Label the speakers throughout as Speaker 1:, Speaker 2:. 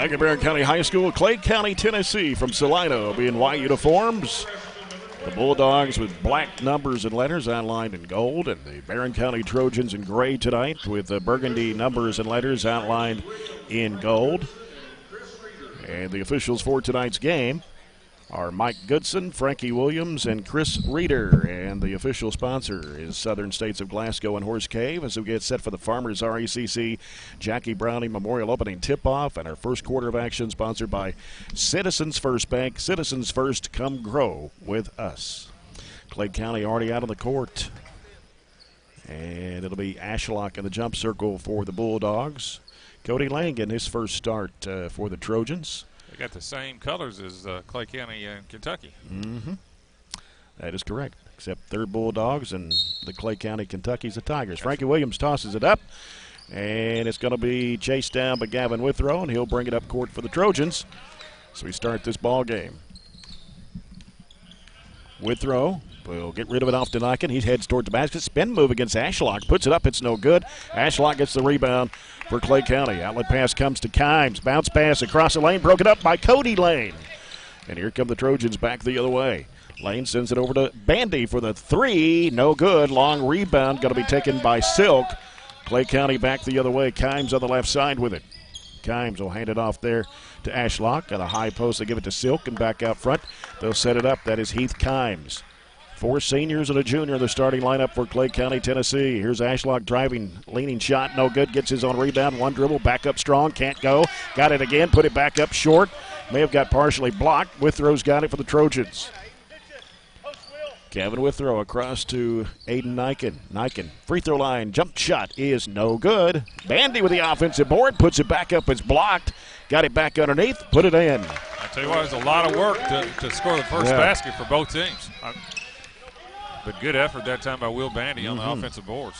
Speaker 1: Thank you, Barren County High School, Clay County, Tennessee, from Salino, being white uniforms. The Bulldogs with black numbers and letters outlined in gold, and the Barren County Trojans in gray tonight with the burgundy numbers and letters outlined in gold. And the officials for tonight's game are Mike Goodson, Frankie Williams, and Chris Reeder. And the official sponsor is Southern States of Glasgow and Horse Cave as we get set for the Farmers RECC Jackie Browning Memorial Opening Tip-Off. And our first quarter of action sponsored by Citizens First Bank. Citizens First, come grow with us. Clay County already out on the court. And it'll be Ashlock in the jump circle for the Bulldogs. Cody Lang in his first start for the Trojans.
Speaker 2: They got the same colors as Clay County and Kentucky.
Speaker 1: Mm-hmm. That is correct, except they're Bulldogs and the Clay County Kentucky's the Tigers. Frankie Williams tosses it up, and it's going to be chased down by Gavin Withrow, and he'll bring it up court for the Trojans. So we start this ball game. Withrow will get rid of it off to Niken. He heads toward the basket. Spin move against Ashlock. Puts it up. It's no good. Ashlock gets the rebound for Clay County. Outlet pass comes to Kimes. Bounce pass across the lane. Broken up by Cody Lane. And here come the Trojans back the other way. Lane sends it over to Bandy for the three. No good. Long rebound going to be taken by Silk. Clay County back the other way. Kimes on the left side with it. Kimes will hand it off there to Ashlock. On a high post, they give it to Silk and back out front. They'll set it up. That is Heath Kimes. 4 seniors and a junior in the starting lineup for Clay County, Tennessee. Here's Ashlock driving, leaning shot, no good. Gets his own rebound, one dribble, back up strong, can't go. Got it again, put it back up short. May have got partially blocked. Withrow's got it for the Trojans. Kevin Withrow across to Aiden Niken. Niken, free throw line, jump shot is no good. Bandy with the offensive board, puts it back up, it's blocked. Got it back underneath, put it in.
Speaker 2: I tell you what, it was a lot of work to score the first basket for both teams. But good effort that time by Will Bandy on the offensive boards.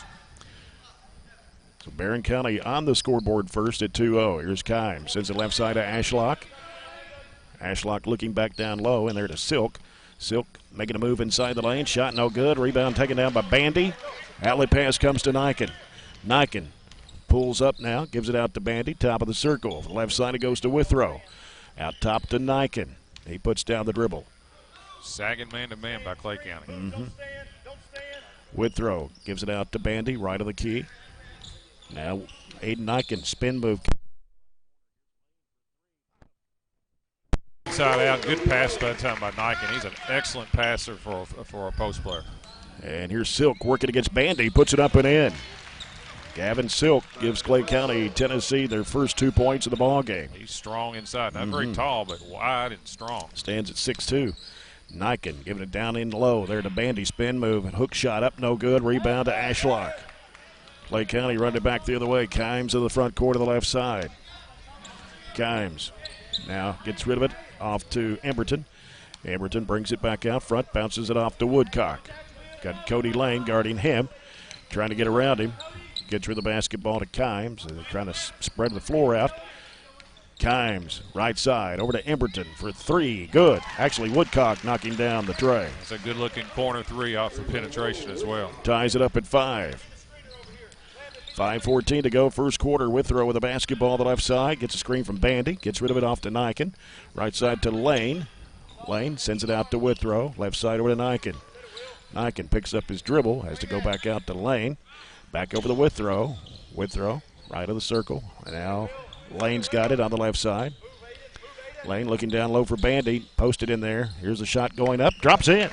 Speaker 1: So Barren County on the scoreboard first at 2-0. Here's Kimes. Sends it left side to Ashlock. Ashlock looking back down low, and there to Silk. Silk making a move inside the lane. Shot no good. Rebound taken down by Bandy. Outlet pass comes to Niken. Niken pulls up now. Gives it out to Bandy. Top of the circle. Left side it goes to Withrow. Out top to Niken. He puts down the dribble.
Speaker 2: Sagging man-to-man by Clay County.
Speaker 1: Withrow gives it out to Bandy, right of the key. Now Aiden Niken, spin move.
Speaker 2: Inside out, good pass that time by Niken. He's an excellent passer for a post player.
Speaker 1: And here's Silk working against Bandy, puts it up and in. Gavin Silk gives Clay County, Tennessee, their first 2 points of the ball game.
Speaker 2: He's strong inside, not very tall, but wide and strong.
Speaker 1: Stands at 6'2". Niken giving it down in low. There to Bandy, spin move, and hook shot up, no good. Rebound to Ashlock. Clay County running it back the other way. Kimes in the front court of the left side. Kimes now gets rid of it, off to Emberton. Emberton brings it back out front, bounces it off to Woodcock. Got Cody Lane guarding him, trying to get around him. Gets rid of the basketball to Kimes, and they're trying to spread the floor out. Kimes, right side, over to Emberton for three. Good. Actually, Woodcock knocking down the tray.
Speaker 2: That's a good-looking corner three off the penetration as well.
Speaker 1: Ties it up at 5. 5:14 to go, first quarter. Withrow with the basketball on the left side. Gets a screen from Bandy. Gets rid of it off to Niken. Right side to Lane. Lane sends it out to Withrow. Left side over to Niken. Niken picks up his dribble. Has to go back out to Lane. Back over to Withrow. Withrow, right of the circle. And now Lane's got it on the left side. Lane looking down low for Bandy. Posted in there. Here's a shot going up. Drops in.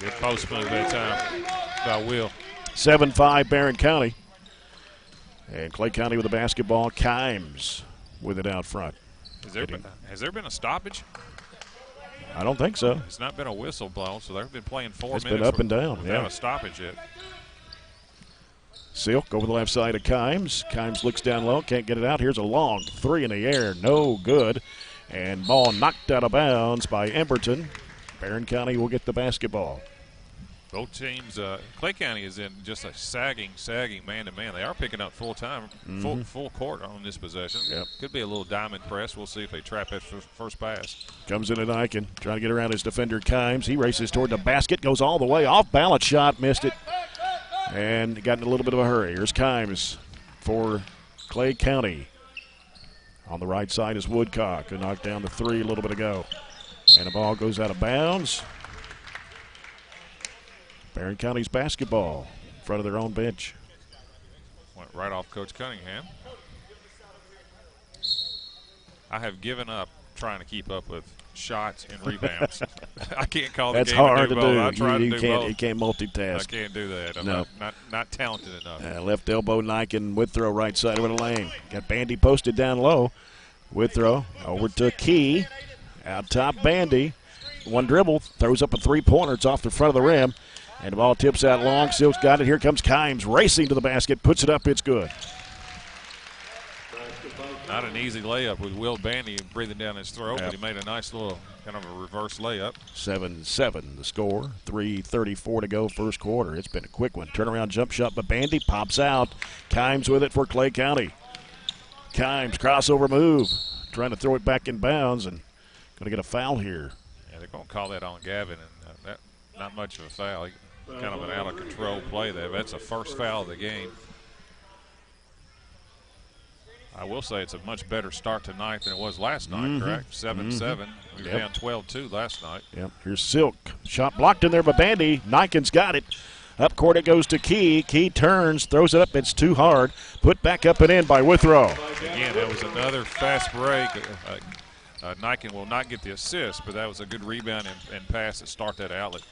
Speaker 2: Good post move that time by Will.
Speaker 1: 7-5 Barren County. And Clay County with the basketball. Kimes with it out front.
Speaker 2: Has there been a stoppage?
Speaker 1: I don't think so.
Speaker 2: It's not been a whistle blown, so they've been playing 4 minutes.
Speaker 1: It's been up and down.
Speaker 2: Without a stoppage yet.
Speaker 1: Silk over the left side of Kimes. Kimes looks down low, can't get it out. Here's a long three in the air, no good. And ball knocked out of bounds by Emberton. Barren County will get the basketball.
Speaker 2: Both teams, Clay County is in just a sagging man-to-man. They are picking up full time, full court on this possession.
Speaker 1: Yep.
Speaker 2: Could be a little diamond press. We'll see if they trap that first pass.
Speaker 1: Comes in at Niken, trying to get around his defender Kimes. He races toward the basket, goes all the way, off balance shot, missed it. And got in a little bit of a hurry. Here's Kimes for Clay County. On the right side is Woodcock, who knocked down the three a little bit ago. And the ball goes out of bounds. Barren County's basketball in front of their own bench.
Speaker 2: Went right off Coach Cunningham. I have given up trying to keep up with shots and rebounds. I can't call the
Speaker 1: That's
Speaker 2: game
Speaker 1: hard
Speaker 2: and do
Speaker 1: to
Speaker 2: both.
Speaker 1: do.
Speaker 2: I try to do both.
Speaker 1: You can't multitask.
Speaker 2: I can't do that. I'm
Speaker 1: No.
Speaker 2: not talented enough.
Speaker 1: Left elbow, Niken, Withrow right side of the lane. Got Bandy posted down low. Withrow over to Key. Out top, Bandy. One dribble, throws up a three-pointer. It's off the front of the rim. And the ball tips out long. Silk's got it. Here comes Kimes racing to the basket. Puts it up. It's good.
Speaker 2: Not an easy layup with Will Bandy breathing down his throat, but he made a nice little kind of a reverse layup.
Speaker 1: 7-7 the score. 3:34 to go first quarter. It's been a quick one. Turnaround jump shot, but Bandy pops out. Kimes with it for Clay County. Kimes crossover move. Trying to throw it back in bounds and going to get a foul here.
Speaker 2: Yeah, they're going to call that on Gavin, and that not much of a foul. Kind of an out-of-control play there. That's the first foul of the game. I will say it's a much better start tonight than it was last night, correct? 7-7. We were down 12-2 last night.
Speaker 1: Yep. Here's Silk. Shot blocked in there by Bandy. Niken's got it. Up court it goes to Key. Key turns, throws it up. It's too hard. Put back up and in by Withrow.
Speaker 2: Again, that was another fast break. Niken will not get the assist, but that was a good rebound and pass to start that outlet.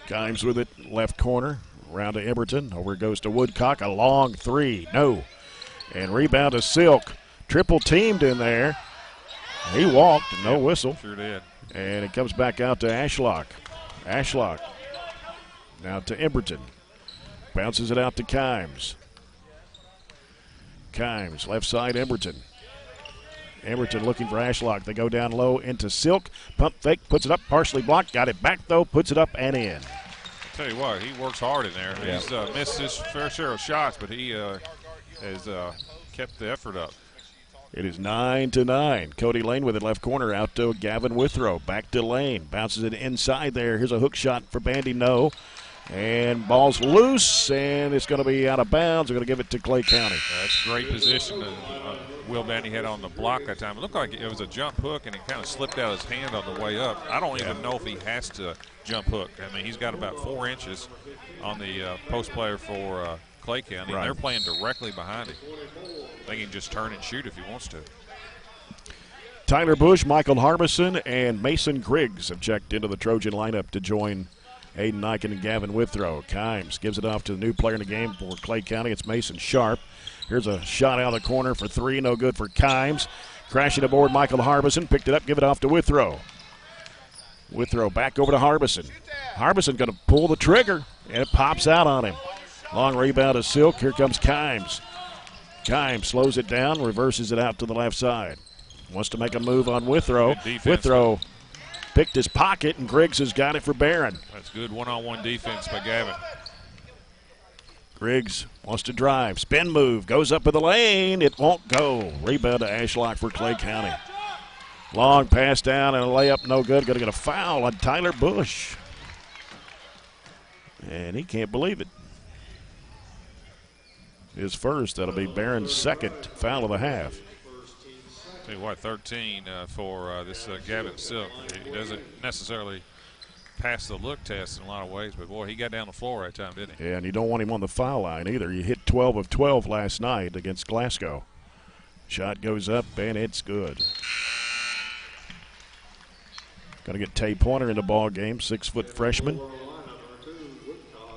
Speaker 1: Kimes with it, left corner. Around to Emberton. Over it goes to Woodcock. A long three. No. And rebound to Silk. Triple teamed in there. He walked. No whistle.
Speaker 2: Sure did.
Speaker 1: And it comes back out to Ashlock. Ashlock. Now to Emberton. Bounces it out to Kimes. Kimes, left side, Emberton. Emberton looking for Ashlock. They go down low into Silk. Pump fake, puts it up, partially blocked. Got it back, though, puts it up and in.
Speaker 2: I'll tell you what, he works hard in there.
Speaker 1: Yeah.
Speaker 2: He's missed his fair share of shots, but he has kept the effort up.
Speaker 1: It is 9-9. Cody Lane with it left corner out to Gavin Withrow. Back to Lane. Bounces it inside there. Here's a hook shot for Bandy. No. And ball's loose, and it's going to be out of bounds. They're going to give it to Clay County.
Speaker 2: That's great position that Will Bandy had on the block that time. It looked like it was a jump hook, and it kind of slipped out his hand on the way up. I don't even know if he has to jump hook. I mean, he's got about 4 inches on the post player for Clay County.
Speaker 1: Right.
Speaker 2: And they're playing directly behind him. They can just turn and shoot if he wants to.
Speaker 1: Tyler Bush, Michael Harbison, and Mason Griggs have checked into the Trojan lineup to join Aiden Niken and Gavin Withrow. Kimes gives it off to the new player in the game for Clay County. It's Mason Sharp. Here's a shot out of the corner for three. No good for Kimes. Crashing aboard Michael Harbison. Picked it up, give it off to Withrow. Withrow back over to Harbison. Harbison going to pull the trigger, and it pops out on him. Long rebound to Silk. Here comes Kimes. Kimes slows it down, reverses it out to the left side. Wants to make a move on Withrow. Withrow picked his pocket, and Griggs has got it for Barren.
Speaker 2: That's good one-on-one defense by Gavin.
Speaker 1: Griggs wants to drive. Spin move. Goes up in the lane. It won't go. Rebound to Ashlock for Clay County. Long pass down and a layup. No good. Going to get a foul on Tyler Bush. And he can't believe it. His first. That'll be Barron's second foul of the half.
Speaker 2: Tell you what, 13 for this Gavin Silk. He doesn't necessarily pass the look test in a lot of ways, but boy, he got down the floor that time, didn't he?
Speaker 1: Yeah, and you don't want him on the foul line either. He hit 12 of 12 last night against Glasgow. Shot goes up, and it's good. Going to get Tay Pointer in the ball game, 6-foot freshman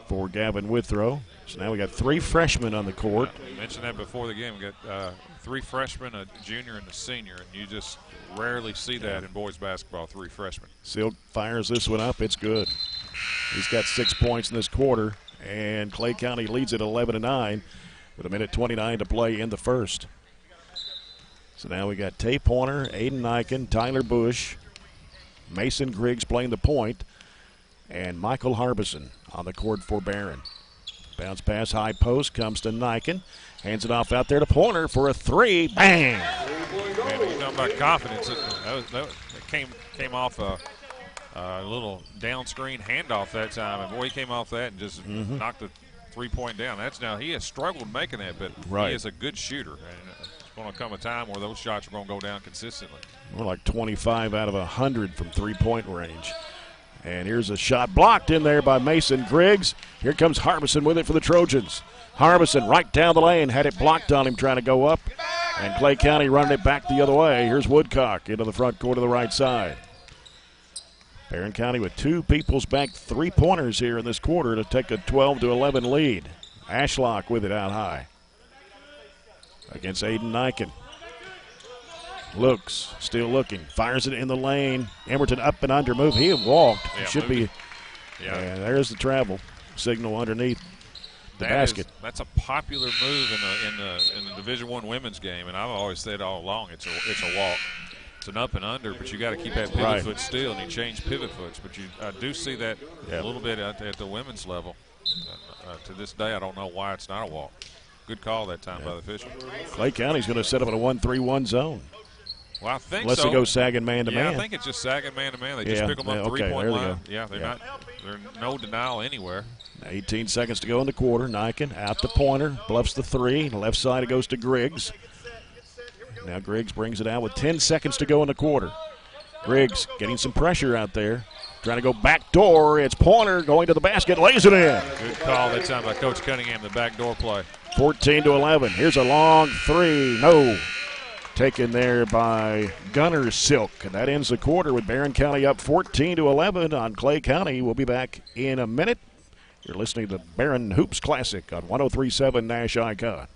Speaker 1: for Gavin Withrow. So now we got 3 freshmen on the court.
Speaker 2: I mentioned that before the game. We got 3 freshmen, a junior, and a senior, and you just rarely see that in boys basketball, 3 freshmen.
Speaker 1: Silk fires this one up. It's good. He's got 6 points in this quarter, and Clay County leads at 11-9 with 1:29 to play in the first. So now we got Tay Pointer, Aiden Niken, Tyler Bush, Mason Griggs playing the point, and Michael Harbison on the court for Barren. Bounce pass, high post, comes to Niken. Hands it off out there to Pointer for a 3. Bang!
Speaker 2: Man, you're talking about confidence. That came off a little down screen handoff that time. And boy, he came off that and just knocked the 3-point down. He has struggled making that, but he is a good shooter. And going to come a time where those shots are going to go down consistently.
Speaker 1: More like 25 out of 100 from three-point range. And here's a shot blocked in there by Mason Griggs. Here comes Harbison with it for the Trojans. Harbison right down the lane, had it blocked on him trying to go up. And Clay County running it back the other way. Here's Woodcock into the front court of the right side. Barren County with two people's back three-pointers here in this quarter to take a 12-11 lead. Ashlock with it out high against Aiden Niken. Looks, still looking, fires it in the lane. Emerton up and under move. He had walked.
Speaker 2: Yeah,
Speaker 1: should be.
Speaker 2: Yeah.
Speaker 1: And there's the travel signal underneath the basket.
Speaker 2: That's a popular move in the Division I women's game, and I've always said all along it's a walk. It's an up and under, but you got to keep that pivot foot still, and you change pivot foots. But I do see that a little bit at the women's level. To this day, I don't know why it's not a walk. Good call that time by the official.
Speaker 1: Clay County's going to set up in a 1-3-1 zone.
Speaker 2: Well, I think
Speaker 1: unless they go sagging man-to-man.
Speaker 2: Yeah, I think it's just sagging man-to-man. They just pick them up three-point line. Yeah, there's no denial anywhere.
Speaker 1: 18 seconds to go in the quarter. Niken out to Pointer, bluffs the three. Left side it goes to Griggs. Now Griggs brings it out with 10 seconds to go in the quarter. Griggs getting some pressure out there. Trying to go back door. It's Pointer going to the basket, lays it in.
Speaker 2: Good call that time by Coach Cunningham, the back door play.
Speaker 1: 14-11. Here's a long three. No. Taken there by Gunner Silk. And that ends the quarter with Barren County up 14-11 on Clay County. We'll be back in a minute. You're listening to Barren Hoops Classic on 103.7 Nash Icon.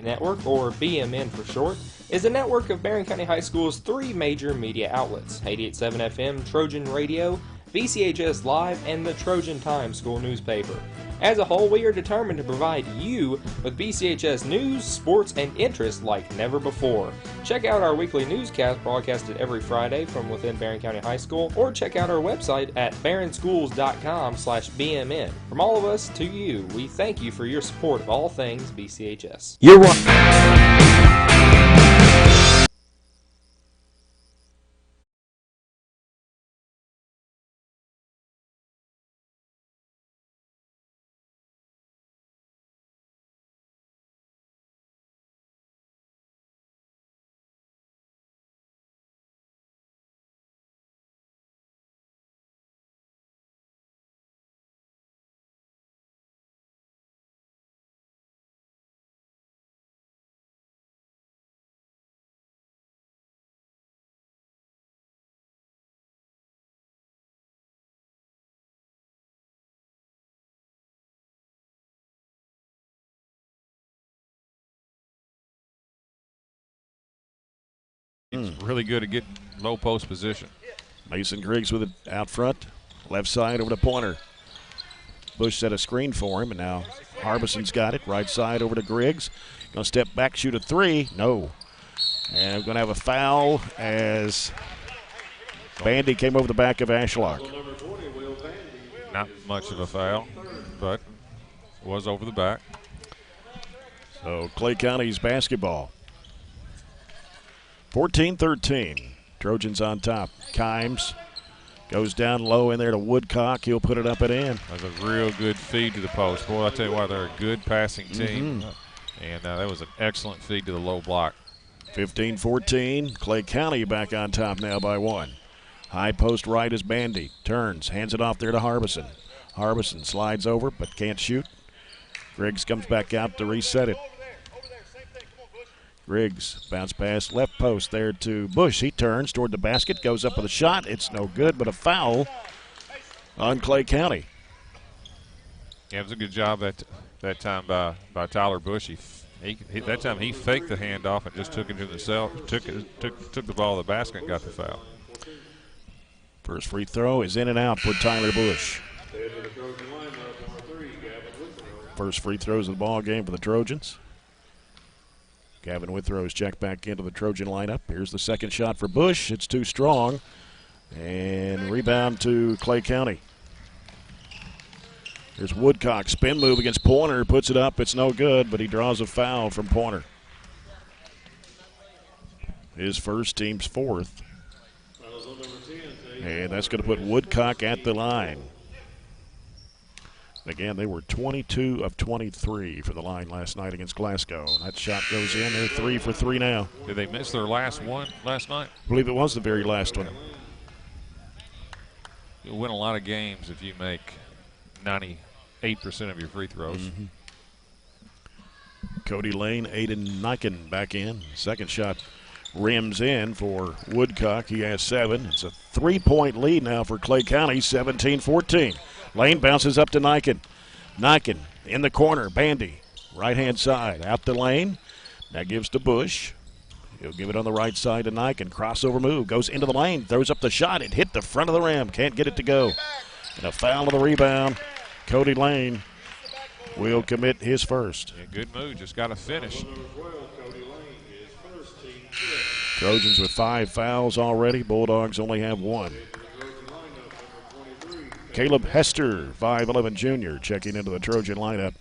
Speaker 3: Network, or BMN for short, is a network of Barren County High School's three major media outlets: 88.7 FM, Trojan Radio, BCHS Live, and the Trojan Times school newspaper. As a whole, we are determined to provide you with BCHS news, sports, and interest like never before. Check out our weekly newscast broadcasted every Friday from within Barren County High School, or check out our website at barrenschools.com/BMN. From all of us to you, we thank you for your support of all things BCHS.
Speaker 4: You're right.
Speaker 2: It's really good at getting low post position.
Speaker 1: Mason Griggs with it out front. Left side over to Pointer. Bush set a screen for him, and now Harbison's got it. Right side over to Griggs. Going to step back, shoot a three. No. And we're going to have a foul as Bandy came over the back of Ashlock.
Speaker 2: Not much of a foul, but was over the back.
Speaker 1: So Clay County's basketball. 14-13. Trojans on top. Kimes goes down low in there to Woodcock. He'll put it up and in.
Speaker 2: That was a real good feed to the post. Boy, I'll tell you why, they're a good passing team. And that was an excellent feed to the low block.
Speaker 1: 15-14. Clay County back on top now by one. High post right is Bandy. Turns, hands it off there to Harbison. Harbison slides over but can't shoot. Griggs comes back out to reset it. Griggs bounce pass left post there to Bush. He turns toward the basket, goes up with a shot. It's no good, but a foul on Clay County.
Speaker 2: Yeah, it was a good job that time by Tyler Bush. That time he faked the handoff and just took it to himself, took the ball to the basket and got the foul.
Speaker 1: First free throw is in and out for Tyler Bush. First free throws of the ball game for the Trojans. Gavin Withrow is checked back into the Trojan lineup. Here's the second shot for Bush. It's too strong. And rebound to Clay County. Here's Woodcock. Spin move against Pointer. Puts it up. It's no good, but he draws a foul from Pointer. His first, team's fourth. And that's going to put Woodcock at the line. Again, they were 22 of 23 for the line last night against Glasgow. And that shot goes in. They're 3 for 3 now.
Speaker 2: Did they miss their last one last night?
Speaker 1: I believe it was the very last one.
Speaker 2: You'll win a lot of games if you make 98% of your free throws.
Speaker 1: Mm-hmm. Cody Lane, Aiden Niken back in. Second shot rims in for Woodcock. He has 7. It's a 3-point lead now for Clay County, 17-14. Lane bounces up to Niken. Niken in the corner, Bandy, right-hand side, out the lane. That gives to Bush. He'll give it on the right side to Niken. Crossover move, goes into the lane, throws up the shot. It hit the front of the rim, can't get it to go. And a foul on the rebound. Cody Lane will commit his first.
Speaker 2: Yeah, good move, just got to finish.
Speaker 1: Trojans with 5 fouls already. Bulldogs only have 1. Caleb Hester, 5'11 junior, checking into the Trojan lineup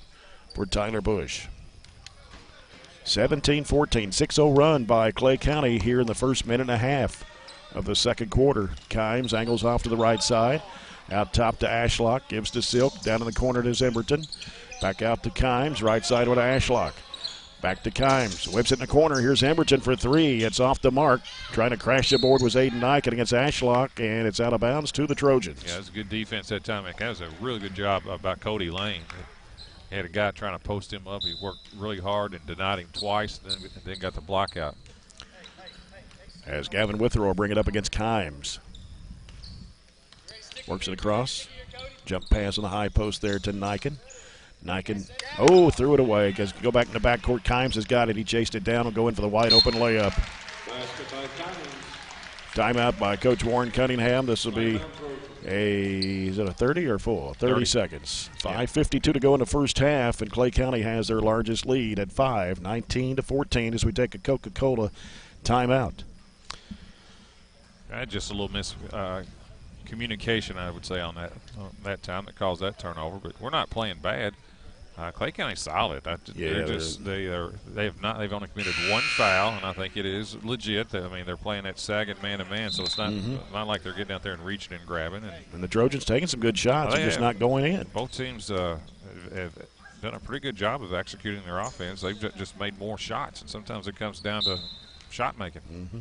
Speaker 1: for Tyler Bush. 17-14, 6-0 run by Clay County here in the first minute and a half of the second quarter. Kimes angles off to the right side. Out top to Ashlock, gives to Silk, down in the corner to Zimmerton. Back out to Kimes, right side with Ashlock. Back to Kimes, whips it in the corner. Here's Emberton for 3. It's off the mark. Trying to crash the board was Aiden Niken against Ashlock, and it's out of bounds to the Trojans.
Speaker 2: Yeah, it was a good defense that time. That was a really good job by Cody Lane. He had a guy trying to post him up. He worked really hard and denied him twice, and then got the block out.
Speaker 1: As Gavin Withrow will bring it up against Kimes. Works it across. Jump pass on the high post there to Niken. Niken, threw it away. Go back in the backcourt. Kimes has got it. He chased it down. Will go in for the wide open layup. Timeout by Coach Warren Cunningham. This will be is it a 30 or full? 30 seconds. 5:52 to go in the first half, and Clay County has their largest lead at 5, 19-14 as we take a Coca-Cola timeout.
Speaker 2: Just a little miscommunication, I would say, on that time that caused that turnover. But we're not playing bad. Clay County's solid. They've only committed 1 foul, and I think it is legit. They're playing that sagging man-to-man, so it's not like they're getting out there and reaching and grabbing. And
Speaker 1: the Trojans taking some good shots, they're just not going in.
Speaker 2: Both teams have done a pretty good job of executing their offense. They've just made more shots, and sometimes it comes down to shot making.
Speaker 1: Mm-hmm.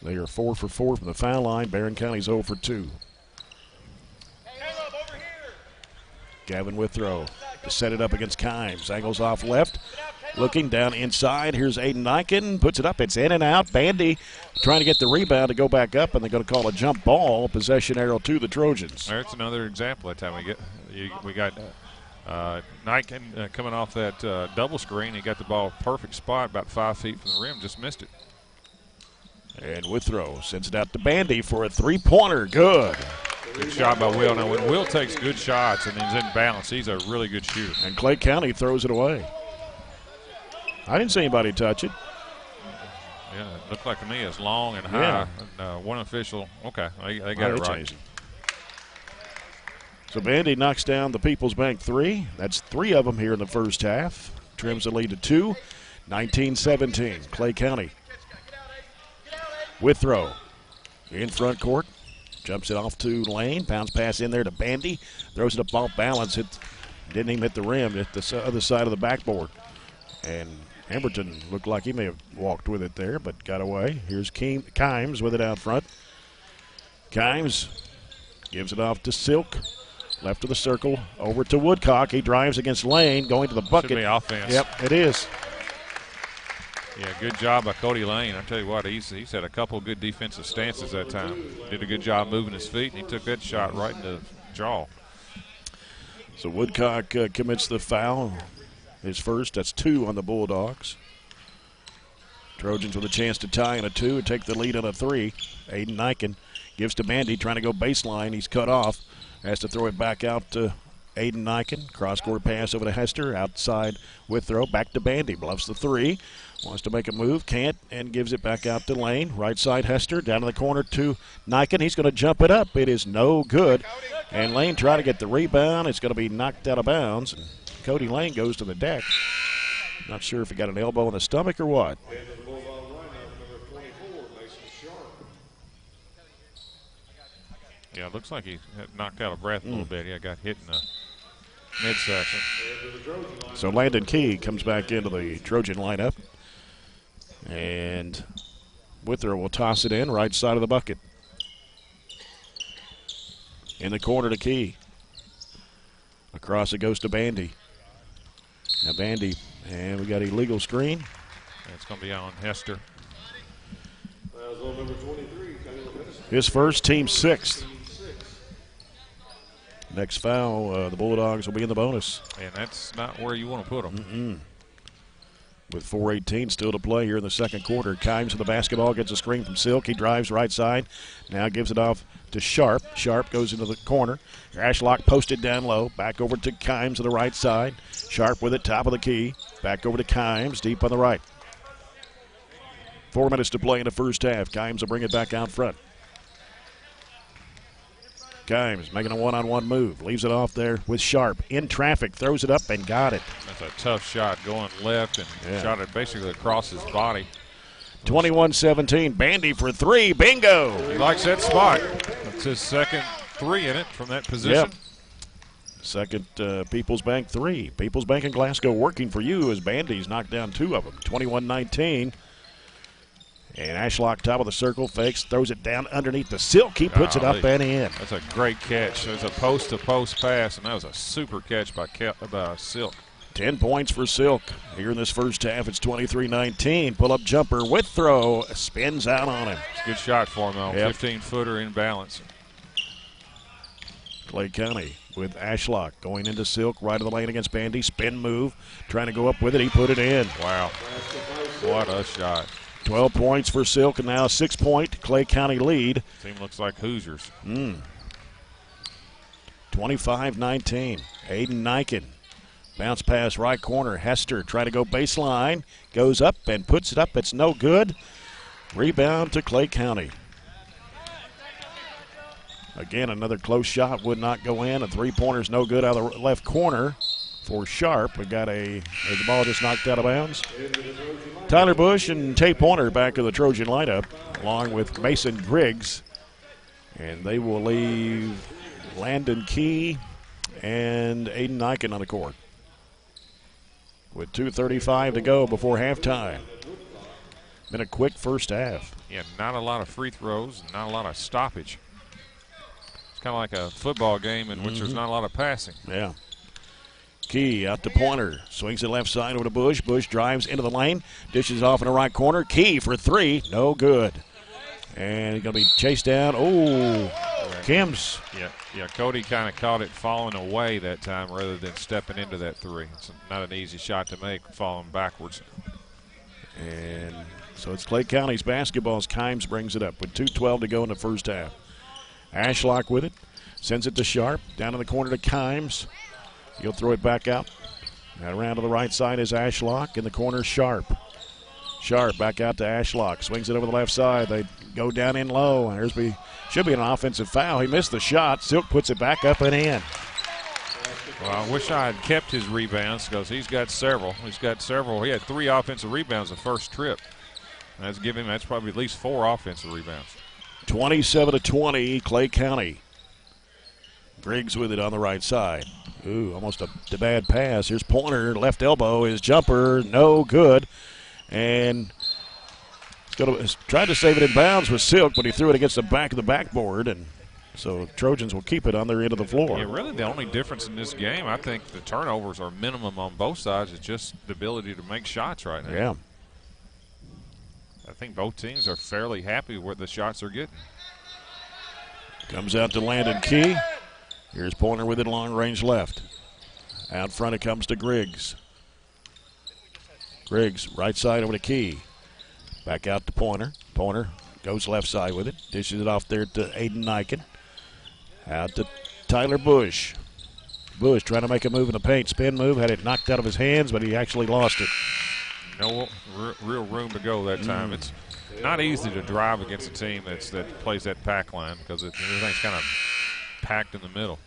Speaker 1: They are 4 for 4 from the foul line. Barren County's 0 for 2. Gavin Withrow to set it up against Kimes. Angles off left. Looking down inside. Here's Aiden Niken. Puts it up. It's in and out. Bandy trying to get the rebound to go back up, and they're going to call a jump ball. Possession arrow to the Trojans.
Speaker 2: That's another example. That time we got Niken coming off that double screen. He got the ball perfect spot, about 5 feet from the rim. Just missed it.
Speaker 1: And Withrow sends it out to Bandy for a 3-pointer. Good.
Speaker 2: Good shot by Will. Now, when Will takes good shots and he's in balance, he's a really good shooter.
Speaker 1: And Clay County throws it away. I didn't see anybody touch it.
Speaker 2: Yeah, it looked like to me it's long and high. Yeah. And, one official, okay, they got it right.
Speaker 1: So Bandy knocks down the People's Bank 3. That's 3 of them here in the first half. Trims the lead to 2. 19-17. Clay County. Withrow in front court. Jumps it off to Lane. Bounce pass in there to Bandy. Throws it up off balance. Didn't even hit the rim. Hit the other side of the backboard. And Emberton looked like he may have walked with it there, but got away. Here's Kimes with it out front. Kimes gives it off to Silk. Left of the circle. Over to Woodcock. He drives against Lane. Going to the bucket.
Speaker 2: Should be offense.
Speaker 1: Yep, it is.
Speaker 2: Yeah, good job by Cody Lane. I tell you what, he's had a couple of good defensive stances that time. Did a good job moving his feet, and he took that shot right in the jaw.
Speaker 1: So Woodcock commits the foul. His first. That's 2 on the Bulldogs. Trojans with a chance to tie in a 2 and take the lead on a 3. Aiden Niken gives to Bandy, trying to go baseline. He's cut off. Has to throw it back out to Aiden Niken. Cross-court pass over to Hester. Outside Withrow. Back to Bandy. Bluffs the 3. Wants to make a move. Can't. And gives it back out to Lane. Right side Hester. Down in the corner to Niken. He's going to jump it up. It is no good. And Lane trying to get the rebound. It's going to be knocked out of bounds. And Cody Lane goes to the deck. Not sure if he got an elbow in the stomach or what.
Speaker 2: Yeah, it looks like he had knocked out of breath a little bit. Yeah, got hit in the midsection.
Speaker 1: So Landon Key comes back into the Trojan lineup. And Withrow will toss it in, right side of the bucket. In the corner to Key. Across it goes to Bandy. Now Bandy, and we got a illegal screen.
Speaker 2: It's going to be on Hester.
Speaker 1: His first, team sixth. Next foul, the Bulldogs will be in the bonus.
Speaker 2: And that's not where you want to put them.
Speaker 1: With 4:18 still to play here in the second quarter. Kimes with the basketball, gets a screen from Silk. He drives right side. Now gives it off to Sharp. Sharp goes into the corner. Ashlock posted down low. Back over to Kimes to the right side. Sharp with it, top of the key. Back over to Kimes, deep on the right. 4 minutes to play in the first half. Kimes will bring it back out front. Kimes making a one-on-one move. Leaves it off there with Sharp. In traffic, throws it up and got it.
Speaker 2: That's a tough shot going left and shot it basically across his body.
Speaker 1: 21-17. Bandy for three. Bingo.
Speaker 2: He likes that spot. That's his second three in it from that position.
Speaker 1: Yep. Second People's Bank three. People's Bank in Glasgow working for you as Bandy's knocked down two of them. 21-19. And Ashlock, top of the circle, fakes, throws it down underneath the Silk. He puts it up and in.
Speaker 2: That's a great catch. There's a post-to-post pass, and that was a super catch by Silk.
Speaker 1: 10 points for Silk. Here in this first half, it's 23-19. Pull-up jumper with throw. Spins out on him.
Speaker 2: It's a good shot for him, though.
Speaker 1: Yep.
Speaker 2: 15-footer in balance.
Speaker 1: Clay County with Ashlock going into Silk, right of the lane against Bandy. Spin move, trying to go up with it. He put it in.
Speaker 2: Wow. What a shot.
Speaker 1: 12 points for Silk, and now a 6-point Clay County lead.
Speaker 2: Team looks like Hoosiers.
Speaker 1: 25-19. Aiden Niken. Bounce pass right corner. Hester trying to go baseline. Goes up and puts it up. It's no good. Rebound to Clay County. Again, another close shot would not go in. A three-pointer's no good out of the left corner for Sharp. We got the ball just knocked out of bounds. Tyler Bush and Tate Pointer back in the Trojan lineup, along with Mason Griggs. And they will leave Landon Key and Aiden Niken on the court. With 2:35 to go before halftime. Been a quick first half.
Speaker 2: Yeah, not a lot of free throws, not a lot of stoppage. It's kind of like a football game in which there's not a lot of passing.
Speaker 1: Yeah. Key out to Pointer. Swings it left side over to Bush. Bush drives into the lane. Dishes off in the right corner. Key for three. No good. And he's going to be chased down. Oh, Kim's.
Speaker 2: Yeah. Cody kind of caught it falling away that time rather than stepping into that three. It's not an easy shot to make, falling backwards.
Speaker 1: And so it's Clay County's basketball as Kimes brings it up with 2:12 to go in the first half. Ashlock with it. Sends it to Sharp. Down in the corner to Kimes. He'll throw it back out. And around to the right side is Ashlock. In the corner, Sharp. Sharp back out to Ashlock. Swings it over the left side. They go down in low. And should be an offensive foul. He missed the shot. Silk puts it back up and in.
Speaker 2: Well, I wish I had kept his rebounds because he's got several. He had 3 offensive rebounds the first trip. And that's probably at least 4 offensive rebounds.
Speaker 1: 27-20, Clay County. Griggs with it on the right side. Ooh, almost a bad pass. Here's Pointer, left elbow, his jumper, no good. And he's tried to save it in bounds with Silk, but he threw it against the back of the backboard, and so Trojans will keep it on their end of the floor.
Speaker 2: Yeah, really the only difference in this game, I think the turnovers are minimum on both sides. It's just the ability to make shots right now.
Speaker 1: Yeah.
Speaker 2: I think both teams are fairly happy with the shots they're getting.
Speaker 1: Comes out to Landon Key. Here's Pointer with it long range left. Out front it comes to Griggs. Griggs, right side over to Key. Back out to Pointer. Pointer goes left side with it. Dishes it off there to Aiden Niken. Out to Tyler Bush. Bush trying to make a move in the paint. Spin move. Had it knocked out of his hands, but he actually lost it.
Speaker 2: No real room to go that time. It's not easy to drive against a team that plays that pack line because everything's kind of packed in the middle.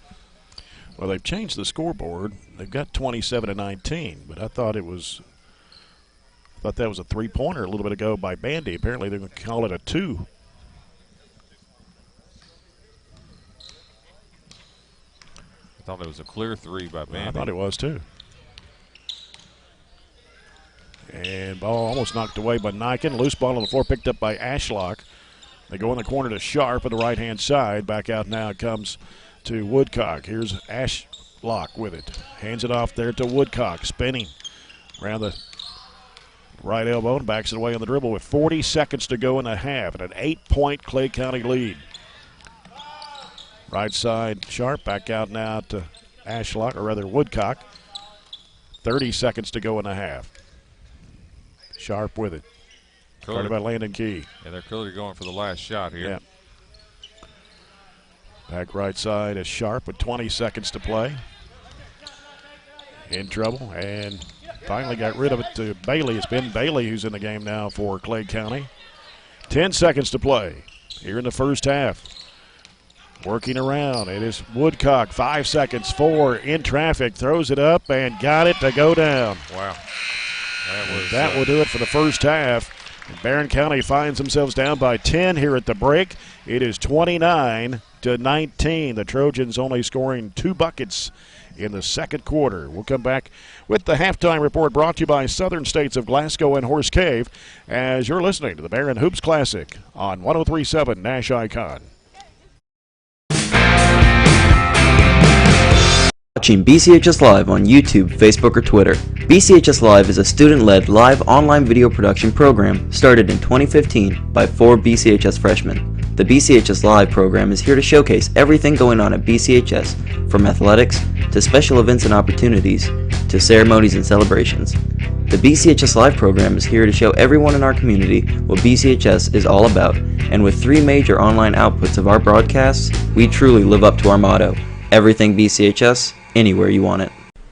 Speaker 1: Well, they've changed the scoreboard. They've got 27-19, but I thought that was a three-pointer a little bit ago by Bandy. Apparently they're going to call it a 2.
Speaker 2: thought it was a clear three by Bandy.
Speaker 1: I thought it was too. And ball almost knocked away by Niken. Loose ball on the floor picked up by Ashlock. They go in the corner to Sharp on the right-hand side. Back out now it comes to Woodcock. Here's Ashlock with it. Hands it off there to Woodcock. Spinning around the right elbow and backs it away on the dribble with 40 seconds to go in the half and an 8-point Clay County lead. Right side Sharp. Back out now to Ashlock, or rather Woodcock. 30 seconds to go in the half. Sharp with it. Started by Landon Key.
Speaker 2: Yeah, they're clearly going for the last shot here.
Speaker 1: Yeah. Back right side is Sharp with 20 seconds to play. In trouble and finally got rid of it to Bailey. It's been Bailey who's in the game now for Clay County. 10 seconds to play here in the first half. Working around. It is Woodcock. 5 seconds. 4 in traffic. Throws it up and got it to go down.
Speaker 2: Wow.
Speaker 1: That will do it for the first half. And Barren County finds themselves down by 10 here at the break. It is 29-19. The Trojans only scoring 2 buckets in the second quarter. We'll come back with the halftime report brought to you by Southern States of Glasgow and Horse Cave as you're listening to the Barren Hoops Classic on 103.7 Nash Icon.
Speaker 5: Watching BCHS Live on YouTube, Facebook, or Twitter. BCHS Live is a student-led live online video production program started in 2015 by 4 BCHS freshmen. The BCHS Live program is here to showcase everything going on at BCHS, from athletics to special events and opportunities to ceremonies and celebrations. The BCHS Live program is here to show everyone in our community what BCHS is all about, and with 3 major online outputs of our broadcasts, we truly live up to our motto, everything BCHS, anywhere you want it.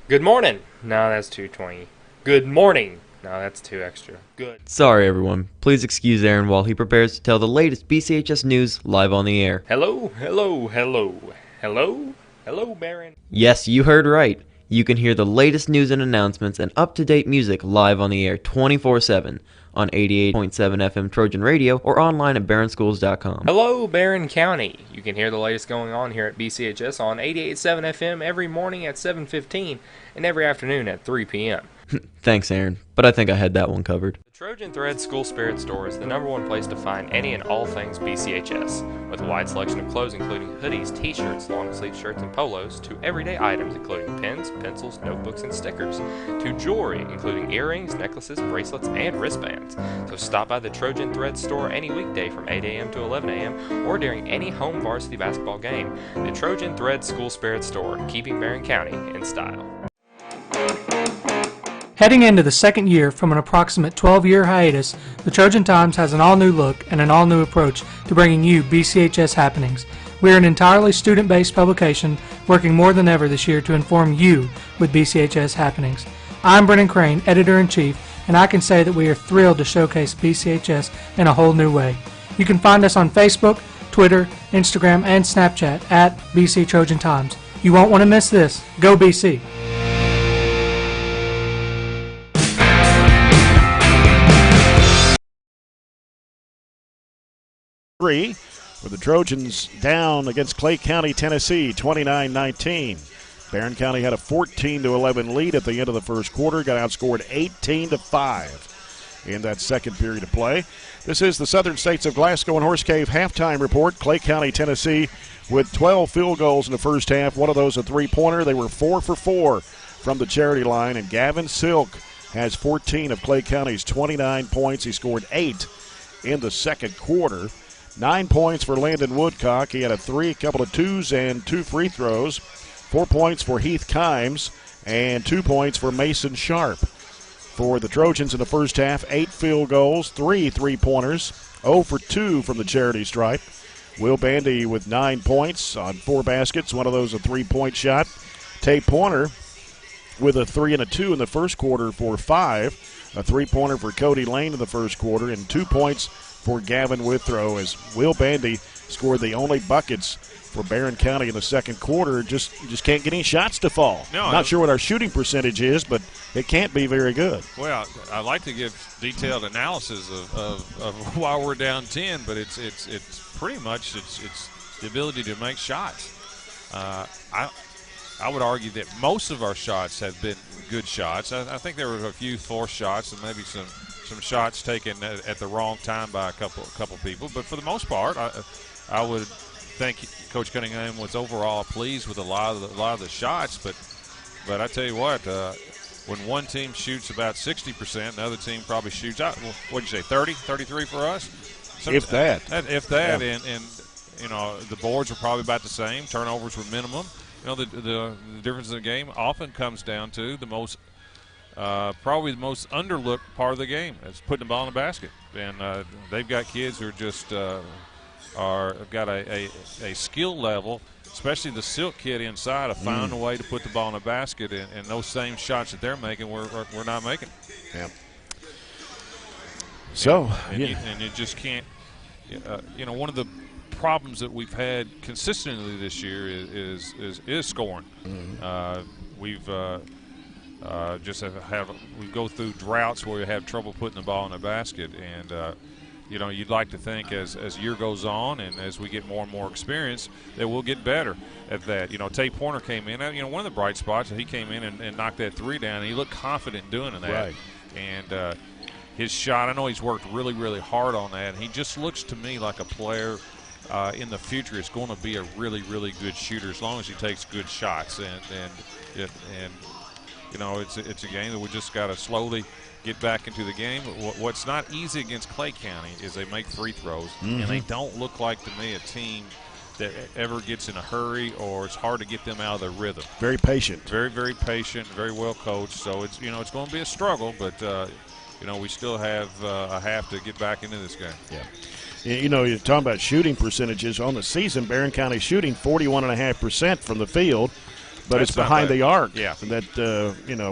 Speaker 3: Good morning. No, that's 220. Good morning. No, that's 2 extra. Good.
Speaker 5: Sorry everyone, please excuse Aaron while he prepares to tell the latest BCHS news live on the air.
Speaker 3: Hello, hello, hello. Hello? Hello, Barren.
Speaker 5: Yes, you heard right. You can hear the latest news and announcements and up-to-date music live on the air 24/7 on 88.7 FM Trojan Radio or online at barrenschools.com.
Speaker 3: Hello, Barren County. You can hear the latest going on here at BCHS on 88.7 FM every morning at 7:15 and every afternoon at 3 p.m.
Speaker 5: Thanks, Aaron, but I think I had that one covered.
Speaker 3: The Trojan Thread School Spirit Store is the #1 place to find any and all things BCHS, with a wide selection of clothes including hoodies, t-shirts, long-sleeve shirts, and polos, to everyday items including pens, pencils, notebooks, and stickers, to jewelry including earrings, necklaces, bracelets, and wristbands. So stop by the Trojan Thread Store any weekday from 8 a.m. to 11 a.m. or during any home varsity basketball game. The Trojan Thread School Spirit Store, keeping Barren County in style.
Speaker 6: Heading into the second year from an approximate 12-year hiatus, the Trojan Times has an all-new look and an all-new approach to bringing you BCHS happenings. We are an entirely student-based publication working more than ever this year to inform you with BCHS happenings. I'm Brennan Crane, Editor-in-Chief, and I can say that we are thrilled to showcase BCHS in a whole new way. You can find us on Facebook, Twitter, Instagram, and Snapchat at BC Trojan Times. You won't want to miss this. Go BC!
Speaker 1: With the Trojans down against Clay County, Tennessee, 29-19. Barren County had a 14-11 lead at the end of the first quarter, got outscored 18-5 in that second period of play. This is the Southern States of Glasgow and Horse Cave halftime report. Clay County, Tennessee with 12 field goals in the first half. One of those a three-pointer. They were 4 for 4 from the charity line, and Gavin Silk has 14 of Clay County's 29 points. He scored 8 in the second quarter. 9 points for Landon Woodcock. He had a 3, a couple of 2s, and 2 free throws. 4 points for Heath Kimes and 2 points for Mason Sharp. For the Trojans in the first half, 8 field goals, 3 three-pointers, 0 for 2 from the charity stripe. Will Bandy with 9 points on 4 baskets, one of those a three-point shot. Tay Pointer with a 3 and a 2 in the first quarter for 5. A three-pointer for Cody Lane in the first quarter, and 2 points for Gavin Withrow, as Will Bandy scored the only buckets for Barren County in the second quarter. Just can't get any shots to fall.
Speaker 2: No,
Speaker 1: Not sure what our shooting percentage is, but it can't be very good.
Speaker 2: Well, I like to give detailed analysis of why we're down 10, but it's pretty much it's the ability to make shots. I I would argue that most of our shots have been good shots. I think there were a few forced shots and maybe some shots taken at the wrong time by a couple people. But for the most part, I would think Coach Cunningham was overall pleased with a lot of the shots. But I tell you what, when one team shoots about 60%, the other team probably shoots out. What'd you say, 30, 33 for us?
Speaker 1: If that.
Speaker 2: If that,
Speaker 1: Yeah.
Speaker 2: and the boards were probably about the same. Turnovers were minimum. The difference in the game often comes down to the most, probably the most underlooked part of the game. It's putting the ball in the basket, and they've got kids who are just got a skill level, especially the Silk kid inside, of finding a way to put the ball in the basket, and those same shots that they're making, we're not making.
Speaker 1: Yeah. So,
Speaker 2: and you just can't. One of the problems that we've had consistently this year is scoring. We've we go through droughts where we have trouble putting the ball in the basket, and you'd like to think as year goes on and as we get more and more experience that we'll get better at that. Tate Pointer came in. One of the bright spots, he came in and knocked that three down, and he looked confident doing that.
Speaker 1: Right.
Speaker 2: And his shot, I know he's worked really, really hard on that, and he just looks to me like a player in the future is going to be a really, really good shooter as long as he takes good shots. And it's a game that we just got to slowly get back into the game. What's not easy against Clay County is they make free throws, and they don't look like to me a team that ever gets in a hurry, or it's hard to get them out of their rhythm.
Speaker 1: Very patient.
Speaker 2: Very, very patient, very well coached. So it's it's going to be a struggle, but we still have a half to get back into this game.
Speaker 1: Yeah. You're talking about shooting percentages. On the season, Barren County shooting 41.5% from the field, but
Speaker 2: That's
Speaker 1: it's behind
Speaker 2: not bad.
Speaker 1: the arc.
Speaker 2: Yeah.
Speaker 1: That,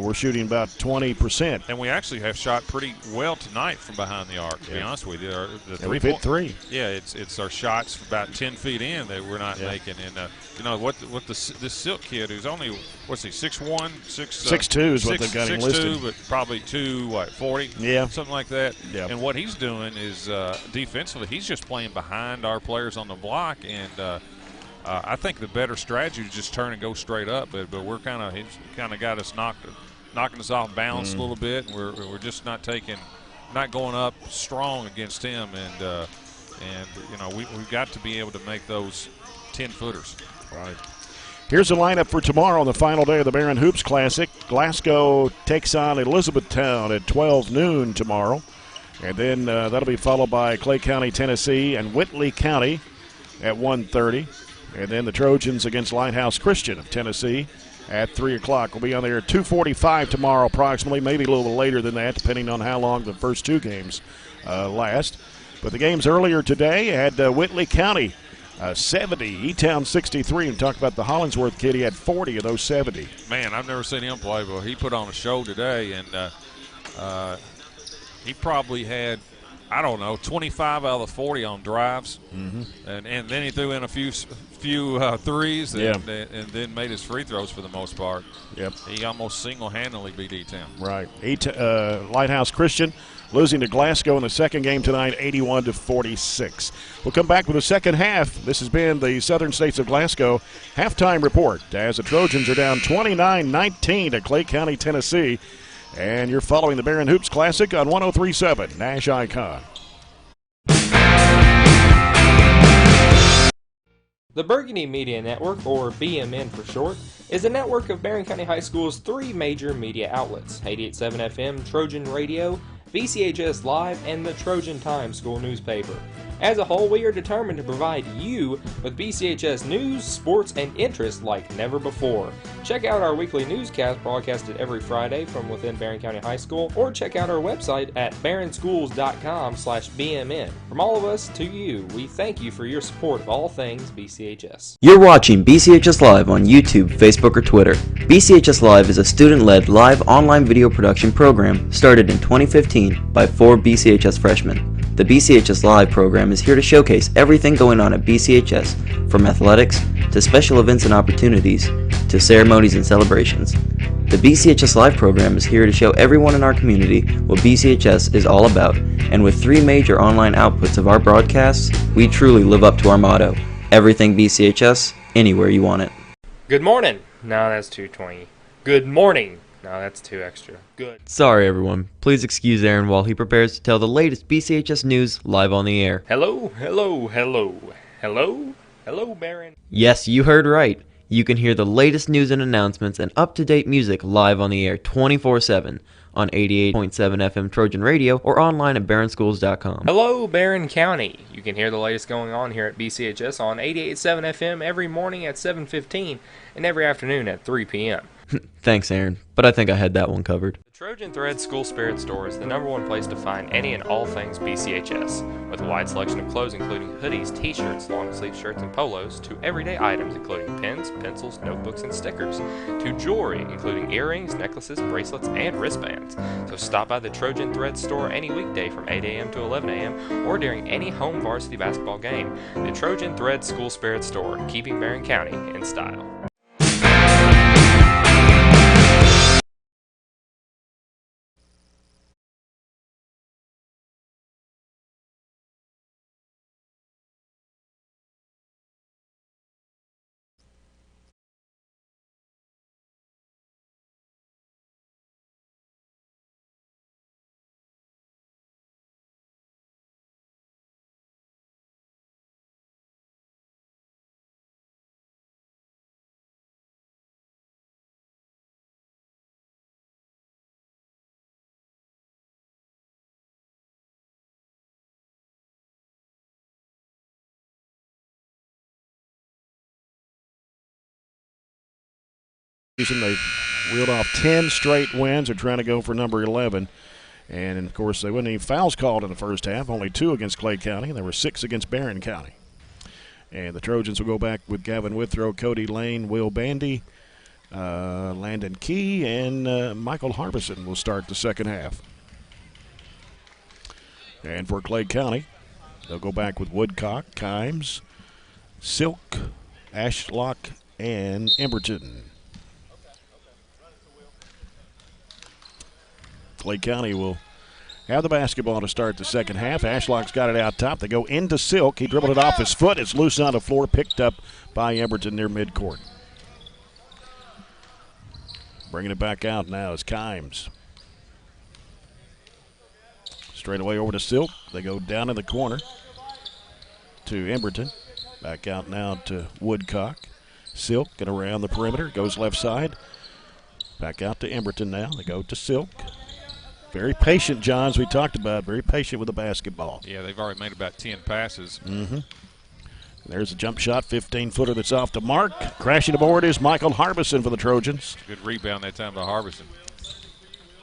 Speaker 1: we're shooting about 20%.
Speaker 2: And we actually have shot pretty well tonight from behind the arc, to be honest with you.
Speaker 1: We've hit three.
Speaker 2: Yeah, it's our shots about 10 feet in that we're not making. And, this Silk kid who's only, what's he, 6'1",
Speaker 1: 6'2" is what they've got him listed.
Speaker 2: 6'2", but probably 40?
Speaker 1: Yeah.
Speaker 2: Something like that.
Speaker 1: Yeah.
Speaker 2: And what he's doing is defensively, he's just playing behind our players on the block, and I think the better strategy is just turn and go straight up, but he's kind of got us knocking us off balance a little bit, and we're just not going up strong against him, and we've got to be able to make those 10-footers.
Speaker 1: Right. Here's the lineup for tomorrow on the final day of the Barren Hoops Classic. Glasgow takes on Elizabethtown at 12 noon tomorrow, and then that'll be followed by Clay County, Tennessee, and Whitley County at 1:30. And then the Trojans against Lighthouse Christian of Tennessee at 3 o'clock. We'll be on there at 2:45 tomorrow approximately, maybe a little later than that, depending on how long the first two games last. But the games earlier today had Whitley County 70, E-Town 63. And talk about the Hollingsworth kid, he had 40 of those 70.
Speaker 2: Man, I've never seen him play, but he put on a show today, and he probably had, I don't know, 25 out of the 40 on drives, and then he threw in a few threes, and then made his free throws for the most part.
Speaker 1: Yep.
Speaker 2: He almost single-handedly beat E-Town.
Speaker 1: Right. Lighthouse Christian losing to Glasgow in the second game tonight, 81-46. We'll come back with the second half. This has been the Southern States of Glasgow halftime report as the Trojans are down 29-19 to Clay County, Tennessee. And you're following the Barren Hoops Classic on 103.7 Nash Icon.
Speaker 3: The Burgundy Media Network, or BMN for short, is a network of Barren County High School's three major media outlets: 88.7 FM, Trojan Radio, BCHS Live, and the Trojan Times school newspaper. As a whole, we are determined to provide you with BCHS news, sports, and interest like never before. Check out our weekly newscast broadcasted every Friday from within Barren County High School, or check out our website at barrenschools.com/BMN. From all of us to you, we thank you for your support of all things BCHS.
Speaker 5: You're watching BCHS Live on YouTube, Facebook, or Twitter. BCHS Live is a student-led live online video production program started in 2015 by 4 BCHS freshmen. The BCHS Live program is here to showcase everything going on at BCHS, from athletics to special events and opportunities to ceremonies and celebrations. The BCHS Live program is here to show everyone in our community what BCHS is all about, and with 3 major online outputs of our broadcasts, we truly live up to our motto: everything BCHS, anywhere you want it.
Speaker 3: Good morning. No, that's 220. Good morning. No, that's 2 extra. Good.
Speaker 5: Sorry everyone, please excuse Aaron while he prepares to tell the latest BCHS news live on the air.
Speaker 3: Hello, hello, hello. Hello? Hello, Barren.
Speaker 5: Yes, you heard right. You can hear the latest news and announcements and up-to-date music live on the air 24/7 on 88.7 FM Trojan Radio or online at barrenschools.com.
Speaker 3: Hello, Barren County. You can hear the latest going on here at BCHS on 88.7 FM every morning at 7:15 and every afternoon at 3 p.m.
Speaker 5: Thanks, Aaron, but I think I had that one covered.
Speaker 3: The Trojan Thread School Spirit Store is the #1 place to find any and all things BCHS, with a wide selection of clothes including hoodies, t-shirts, long-sleeve shirts, and polos, to everyday items including pens, pencils, notebooks, and stickers, to jewelry including earrings, necklaces, bracelets, and wristbands. So stop by the Trojan Thread Store any weekday from 8 a.m. to 11 a.m. or during any home varsity basketball game. The Trojan Thread School Spirit Store, keeping Barren County in style.
Speaker 1: They reeled off 10 straight wins. They're trying to go for number 11. And, of course, they wasn't any fouls called in the first half, only 2 against Clay County. There were 6 against Barren County. And the Trojans will go back with Gavin Withrow, Cody Lane, Will Bandy, Landon Key, and Michael Harbison will start the second half. And for Clay County, they'll go back with Woodcock, Kimes, Silk, Ashlock, and Emberton. Clay County will have the basketball to start the second half. Ashlock's got it out top. They go into Silk. He dribbled it off his foot. It's loose on the floor, picked up by Emberton near midcourt. Bringing it back out now is Kimes. Straight away over to Silk. They go down in the corner to Emberton. Back out now to Woodcock. Silk and around the perimeter. Goes left side. Back out to Emberton now. They go to Silk. Very patient, John, as we talked about. Very patient with the basketball.
Speaker 2: Yeah, they've already made about 10 passes.
Speaker 1: There's a jump shot, 15-footer that's off the mark. Crashing aboard is Michael Harbison for the Trojans.
Speaker 2: Good rebound that time by Harbison.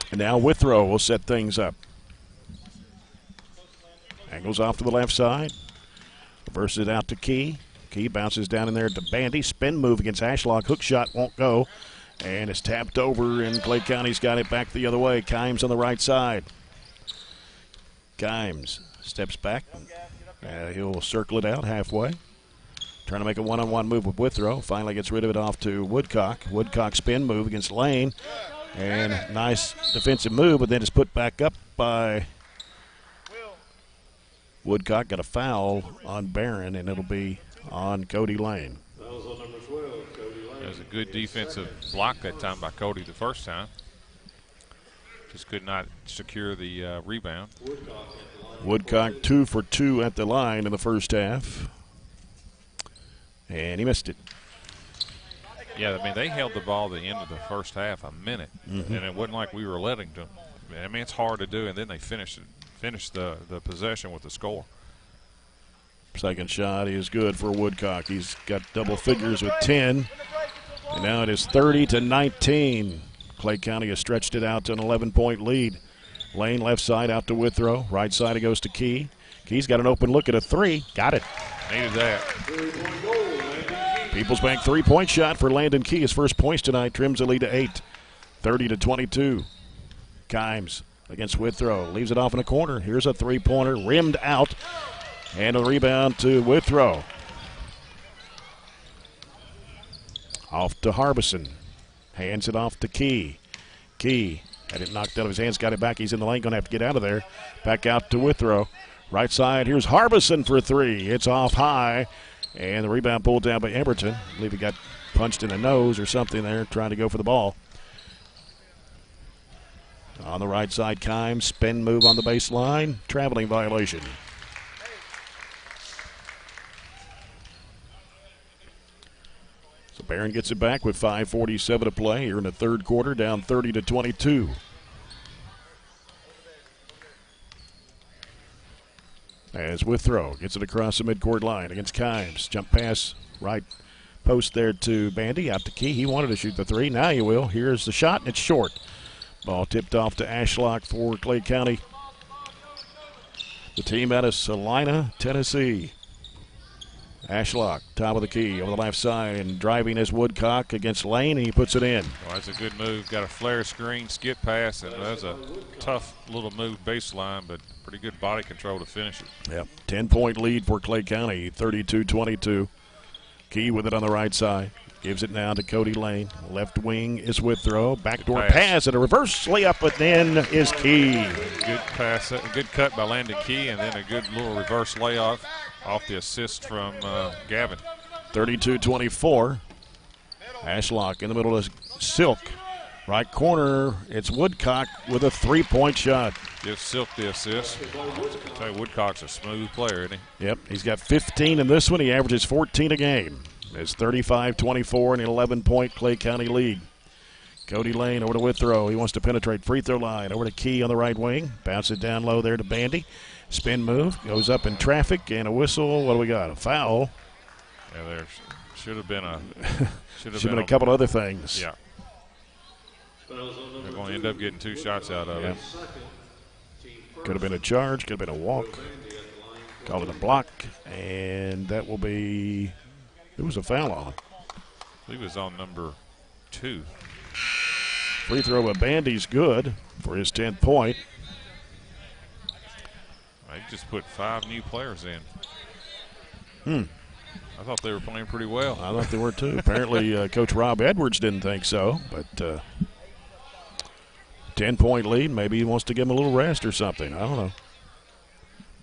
Speaker 1: And now Withrow will set things up. Angles off to the left side. Reverses it out to Key. Key bounces down in there to Bandy. Spin move against Ashlock. Hook shot won't go. And it's tapped over, and Clay County's got it back the other way. Kimes on the right side. Kimes steps back. He'll circle it out halfway. Trying to make a one-on-one move with Withrow. Finally gets rid of it off to Woodcock. Woodcock spin move against Lane. And nice defensive move, but then it's put back up by Woodcock. Got a foul on Barren, and it'll be on Cody Lane.
Speaker 2: It was a good defensive block that time by Cody the first time. Just could not secure the rebound.
Speaker 1: Woodcock 2 for 2 at the line in the first half. And he missed it.
Speaker 2: Yeah, I mean, they held the ball at the end of the first half a minute, and it wasn't like we were letting them. I mean, it's hard to do, and then they finished the possession with the score.
Speaker 1: Second shot is good for Woodcock. He's got double figures with 10. And now it is 30-19. Clay County has stretched it out to an 11-point lead. Lane left side out to Withrow. Right side it goes to Key. Key's got an open look at a 3. Got it.
Speaker 2: Needed that.
Speaker 1: Peoples Bank 3-point shot for Landon Key. His first points tonight trims the lead to 8. 30-22. Kimes against Withrow. Leaves it off in the corner. Here's a 3-pointer rimmed out. And a rebound to Withrow. Off to Harbison. Hands it off to Key. Key had it knocked out of his hands, got it back. He's in the lane, going to have to get out of there. Back out to Withrow. Right side, here's Harbison for 3. It's off high, And the rebound pulled down by Emberton. I believe he got punched in the nose or something there trying to go for the ball. On the right side, Kimes, spin move on the baseline, traveling violation. So Barren gets it back with 5:47 to play here in the third quarter, down 30-22. As Withrow gets it across the midcourt line against Kimes. Jump pass right post there to Bandy, out to Key. He wanted to shoot the three. Now he will. Here's the shot, and it's short. Ball tipped off to Ashlock for Clay County. The team out of Salina, Tennessee. Ashlock, top of the key, over the left side, and driving is Woodcock against Lane, and he puts it in.
Speaker 2: Oh, that's a good move. Got a flare screen, skip pass, and that's a tough little move baseline, but pretty good body control to finish it.
Speaker 1: Yep, 10-point lead for Clay County, 32-22. Key with it on the right side. Gives it now to Cody Lane. Left wing is Withrow. Backdoor pass and a reverse layup, but then is Key.
Speaker 2: Good pass, a good cut by Landon Key, and then a good little reverse layoff off the assist from Gavin.
Speaker 1: 32-24. Ashlock in the middle of Silk. Right corner, it's Woodcock with a three-point shot.
Speaker 2: Give Silk the assist. I tell you, Woodcock's a smooth player, isn't he?
Speaker 1: Yep, he's got 15 in this one. He averages 14 a game. It's 35-24 and an 11-point Clay County lead. Cody Lane over to Withrow. He wants to penetrate free throw line. Over to Key on the right wing. Bounce it down low there to Bandy. Spin move. Goes up in traffic and a whistle. What do we got? A foul.
Speaker 2: Yeah, there should have been a
Speaker 1: should have been a couple other things.
Speaker 2: Yeah. They're going to end up getting two shots out of it.
Speaker 1: Could have been a charge. Could have been a walk. Called it a block, and that will be. It was a foul on.
Speaker 2: He was on number 2.
Speaker 1: Free throw by Bandy's good for his 10th point.
Speaker 2: He just put 5 new players in. I thought they were playing pretty well.
Speaker 1: I thought they were too. Apparently, Coach Rob Edwards didn't think so, but 10-point lead. Maybe he wants to give him a little rest or something. I don't know.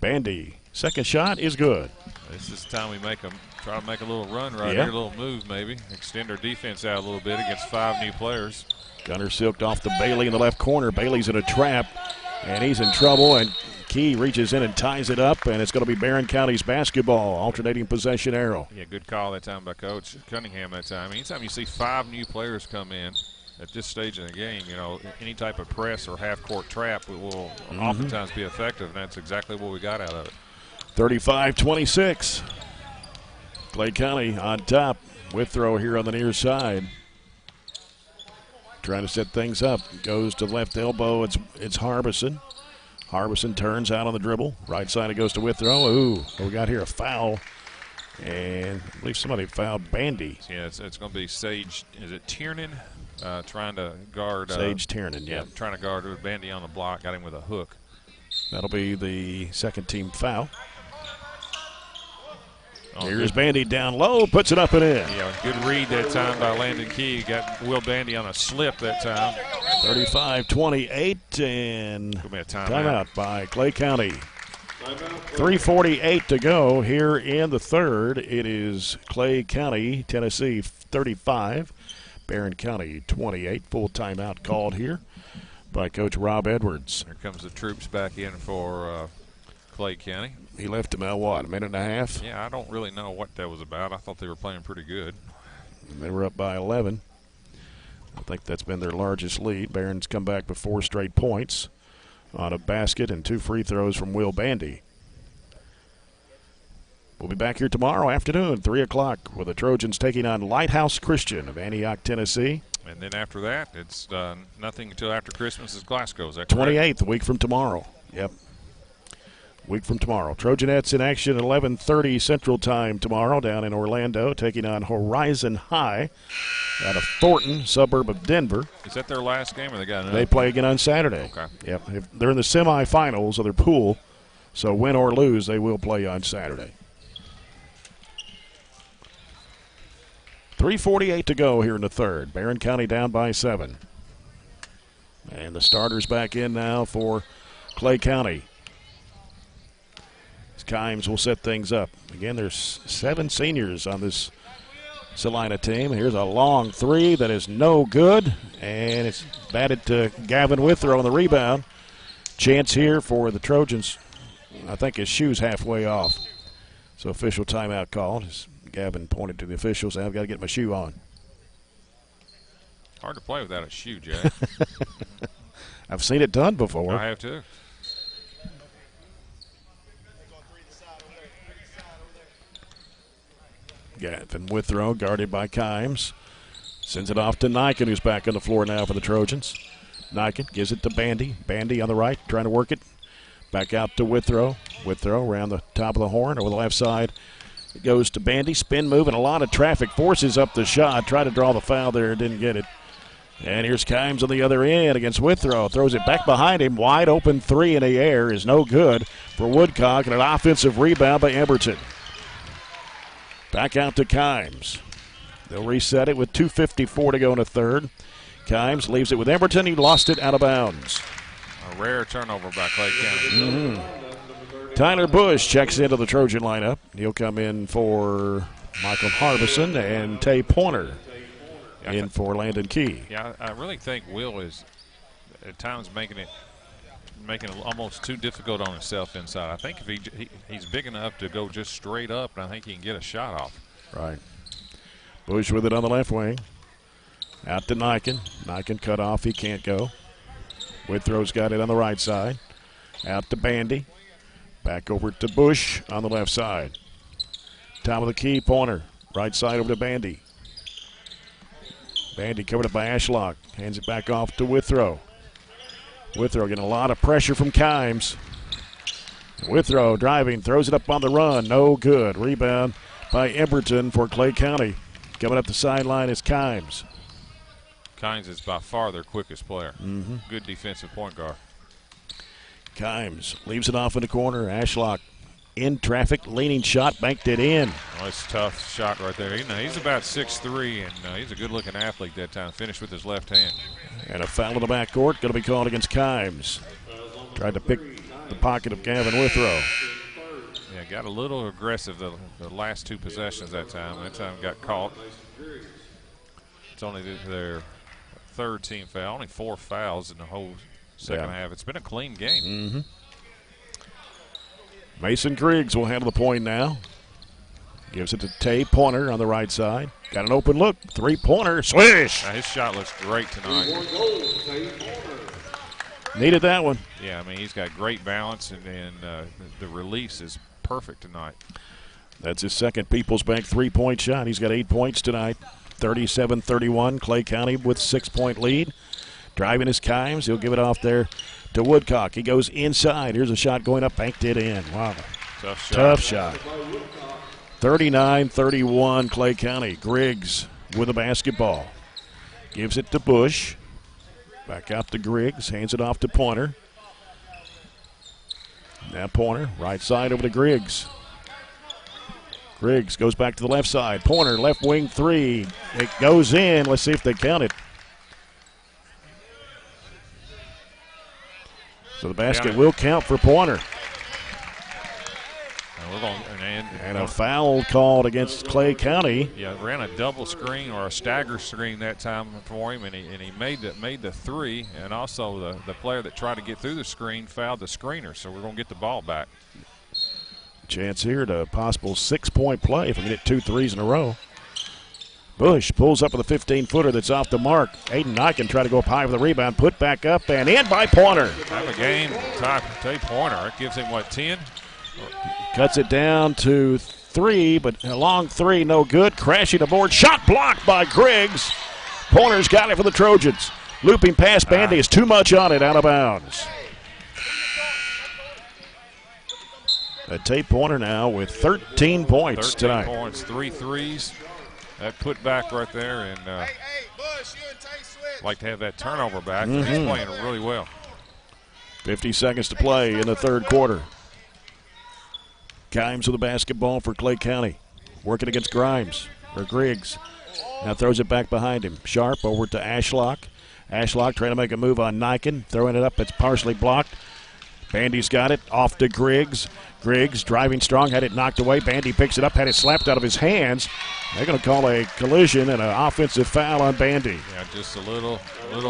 Speaker 1: Bandy, second shot is good.
Speaker 2: This is the time we try to make a little run right here, a little move maybe. Extend our defense out a little bit against 5 new players.
Speaker 1: Gunner silked off to Bailey in the left corner. Bailey's in a trap, and he's in trouble, and Key reaches in and ties it up, and it's going to be Barren County's basketball, alternating possession arrow.
Speaker 2: Yeah, good call that time by Coach Cunningham that time. Anytime you see 5 new players come in at this stage in the game, you know, any type of press or half-court trap will oftentimes be effective, and that's exactly what we got out of it.
Speaker 1: 35-26. Clay County on top. Withrow here on the near side. Trying to set things up. Goes to left elbow. It's Harbison. Harbison turns out on the dribble. Right side it goes to Withrow. Ooh, what we got here? A foul. And I believe somebody fouled Bandy.
Speaker 2: Yeah, it's going to be Sage. Is it Tiernan? Trying to guard.
Speaker 1: Sage Tiernan, yeah.
Speaker 2: Trying to guard with Bandy on the block. Got him with a hook.
Speaker 1: That'll be the second team foul. Here's Bandy down low, puts it up and in.
Speaker 2: Yeah, good read that time by Landon Key. Got Will Bandy on a slip that time.
Speaker 1: 35-28, and
Speaker 2: timeout
Speaker 1: by Clay County. 3:48 to go here in the third. It is Clay County, Tennessee 35, Barren County 28. Full timeout called here by Coach Rob Edwards.
Speaker 2: Here comes the troops back in for Clay County.
Speaker 1: He left him out, what, a minute and a half?
Speaker 2: Yeah, I don't really know what that was about. I thought they were playing pretty good.
Speaker 1: And they were up by 11. I think that's been their largest lead. Barron's come back with 4 straight points on a basket and 2 free throws from Will Bandy. We'll be back here tomorrow afternoon, 3 o'clock, with the Trojans taking on Lighthouse Christian of Antioch, Tennessee.
Speaker 2: And then after that, it's nothing until after Christmas is Glasgow. Is that
Speaker 1: 28th, a week from tomorrow. Yep. Week from tomorrow. Trojanettes in action at 11:30 Central Time tomorrow down in Orlando, taking on Horizon High out of Thornton, suburb of Denver.
Speaker 2: Is that their last game, or they got another?
Speaker 1: They play again on Saturday.
Speaker 2: Okay.
Speaker 1: Yep. If they're in the semifinals of their pool, so win or lose, they will play on Saturday. 3:48 to go here in the third. Barren County down by 7. And the starters back in now for Clay County. Kimes will set things up. Again, there's 7 seniors on this Salina team. Here's a long three that is no good, and it's batted to Gavin Withrow on the rebound. Chance here for the Trojans. I think his shoe's halfway off. So official timeout called. As Gavin pointed to the officials, I've got to get my shoe on.
Speaker 2: Hard to play without a shoe, Jay.
Speaker 1: I've seen it done before.
Speaker 2: I have too.
Speaker 1: Gavin Withrow guarded by Kimes. Sends it off to Niken, who's back on the floor now for the Trojans. Niken gives it to Bandy. Bandy on the right, trying to work it. Back out to Withrow. Withrow around the top of the horn over the left side. It goes to Bandy. Spin move and a lot of traffic. Forces up the shot. Tried to draw the foul there. Didn't get it. And here's Kimes on the other end against Withrow. Throws it back behind him. Wide open three in the air is no good for Woodcock. And an offensive rebound by Emberton. Back out to Kimes. They'll reset it with 2:54 to go in the third. Kimes leaves it with Emberton. He lost it out of bounds.
Speaker 2: A rare turnover by Clay County.
Speaker 1: Tyler Bush checks into the Trojan lineup. He'll come in for Michael Harbison and Tay Pointer in for Landon Key.
Speaker 2: Yeah, I really think Will is at times making it almost too difficult on himself inside. I think if he's big enough to go just straight up, and I think he can get a shot off.
Speaker 1: Right. Bush with it on the left wing. Out to Niken. Niken cut off. He can't go. Withrow's got it on the right side. Out to Bandy. Back over to Bush on the left side. Top of the key, Pointer. Right side over to Bandy. Bandy covered up by Ashlock. Hands it back off to Withrow. Withrow getting a lot of pressure from Kimes. Withrow driving, throws it up on the run. No good. Rebound by Emberton for Clay County. Coming up the sideline is Kimes.
Speaker 2: Kimes is by far their quickest player. Good defensive point guard.
Speaker 1: Kimes leaves it off in the corner. Ashlock in traffic, leaning shot, banked it in.
Speaker 2: Oh, that's a tough shot right there. He's about 6'3", and he's a good-looking athlete that time. Finished with his left hand.
Speaker 1: And a foul in the backcourt going to be called against Kimes. Tried to pick the pocket of Gavin Withrow.
Speaker 2: Yeah, got a little aggressive the last two possessions that time. That time got caught. It's only their third team foul. Only 4 fouls in the whole second half. It's been a clean game.
Speaker 1: Mason Griggs will handle the point now. Gives it to Tay Pointer on the right side. Got an open look. Three-pointer. Swish!
Speaker 2: His shot looks great tonight.
Speaker 1: Needed that one.
Speaker 2: Yeah, I mean, he's got great balance, and the release is perfect tonight.
Speaker 1: That's his second People's Bank three-point shot. He's got 8 points tonight. 37-31. Clay County with 6-point lead. Driving his Kimes. He'll give it off there to Woodcock. He goes inside. Here's a shot going up. Banked it in. Wow. Tough shot. 39-31 Clay County. Griggs with the basketball. Gives it to Bush. Back out to Griggs. Hands it off to Pointer. Now Pointer, right side over to Griggs. Griggs goes back to the left side. Pointer, left wing three. It goes in. Let's see if they count it. So the basket will count for Pointer. And a foul called against Clay County.
Speaker 2: Yeah, ran a double screen or a stagger screen that time for him, and he made the three, and also the player that tried to get through the screen fouled the screener, so we're going to get the ball back.
Speaker 1: Chance here to a possible 6-point play if we get 2 threes in a row. Bush pulls up with a 15-footer that's off the mark. Aiden Niken try to go up high for the rebound, put back up and in by Pointer.
Speaker 2: Time of game, Tay Pointer. It gives him, 10?
Speaker 1: Cuts it down to 3, but a long 3, no good. Crashing aboard, shot blocked by Griggs. Pointer's got it for the Trojans. Looping past Bandy is too much on it, out of bounds. Tay Pointer now with 13 points
Speaker 2: 13
Speaker 1: tonight.
Speaker 2: points, 3 threes. That put back right there, and like to have that turnover back. He's playing really well.
Speaker 1: 50 seconds to play in the third quarter. Kimes with the basketball for Clay County. Working against Griggs. Now throws it back behind him. Sharp over to Ashlock. Ashlock trying to make a move on Niken. Throwing it up. It's partially blocked. Bandy's got it off to Griggs. Griggs driving strong, had it knocked away. Bandy picks it up, had it slapped out of his hands. They're going to call a collision and an offensive foul on Bandy.
Speaker 2: Yeah, just a little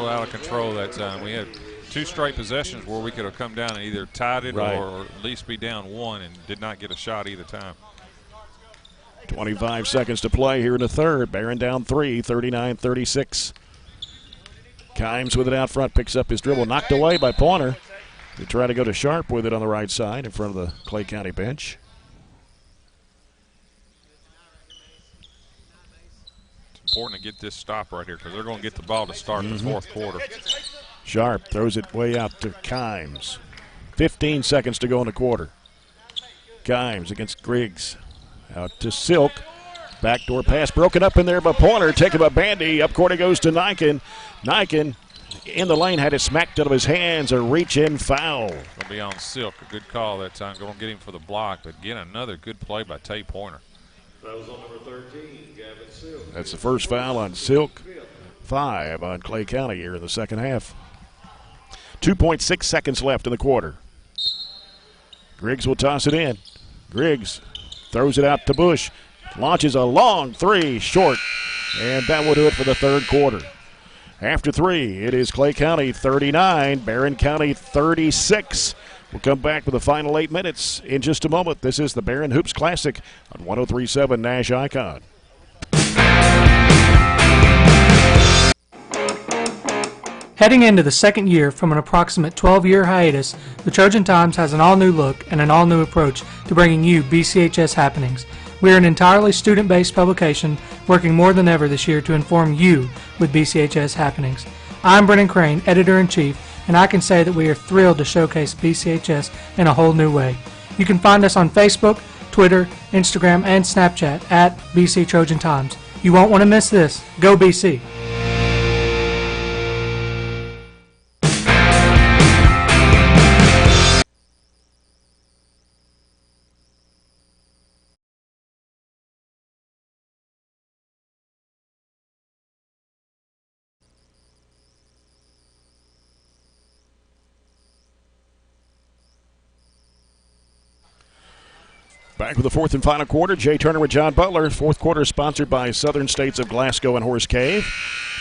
Speaker 2: out of control that time. We had 2 straight possessions where we could have come down and either tied it or at least be down 1 and did not get a shot either time.
Speaker 1: 25 seconds to play here in the third. Barren down 3, 39-36. Kimes with it out front, picks up his dribble, knocked away by Pointer. They try to go to Sharp with it on the right side in front of the Clay County bench.
Speaker 2: It's important to get this stop right here because they're going to get the ball to start the fourth quarter.
Speaker 1: Sharp throws it way out to Kimes. 15 seconds to go in the quarter. Kimes against Griggs. Out to Silk. Backdoor pass broken up in there by Pointer. Taken by Bandy. Up court it goes to Niken. Niken in the lane had it smacked out of his hands. A reach-in foul.
Speaker 2: Going to be on Silk. A good call that time. Going to get him for the block. But again, another good play by Tate Pointer.
Speaker 4: That was on number 13, Gavin Silk.
Speaker 1: That's the first foul on Silk. 5 on Clay County here in the second half. 2.6 seconds left in the quarter. Griggs will toss it in. Griggs throws it out to Bush. Launches a long 3, short. And that will do it for the third quarter. After 3, it is Clay County 39, Barren County 36. We'll come back with the final 8 minutes in just a moment. This is the Barren Hoops Classic on 103.7 Nash Icon.
Speaker 6: Heading into the second year from an approximate 12-year hiatus, the Trojan Times has an all-new look and an all-new approach to bringing you BCHS happenings. We are an entirely student-based publication working more than ever this year to inform you with BCHS happenings. I'm Brennan Crane, Editor-in-Chief, and I can say that we are thrilled to showcase BCHS in a whole new way. You can find us on Facebook, Twitter, Instagram, and Snapchat at BC Trojan Times. You won't want to miss this. Go BC!
Speaker 1: Back with the fourth and final quarter. Jay Turner with John Butler. Fourth quarter sponsored by Southern States of Glasgow and Horse Cave.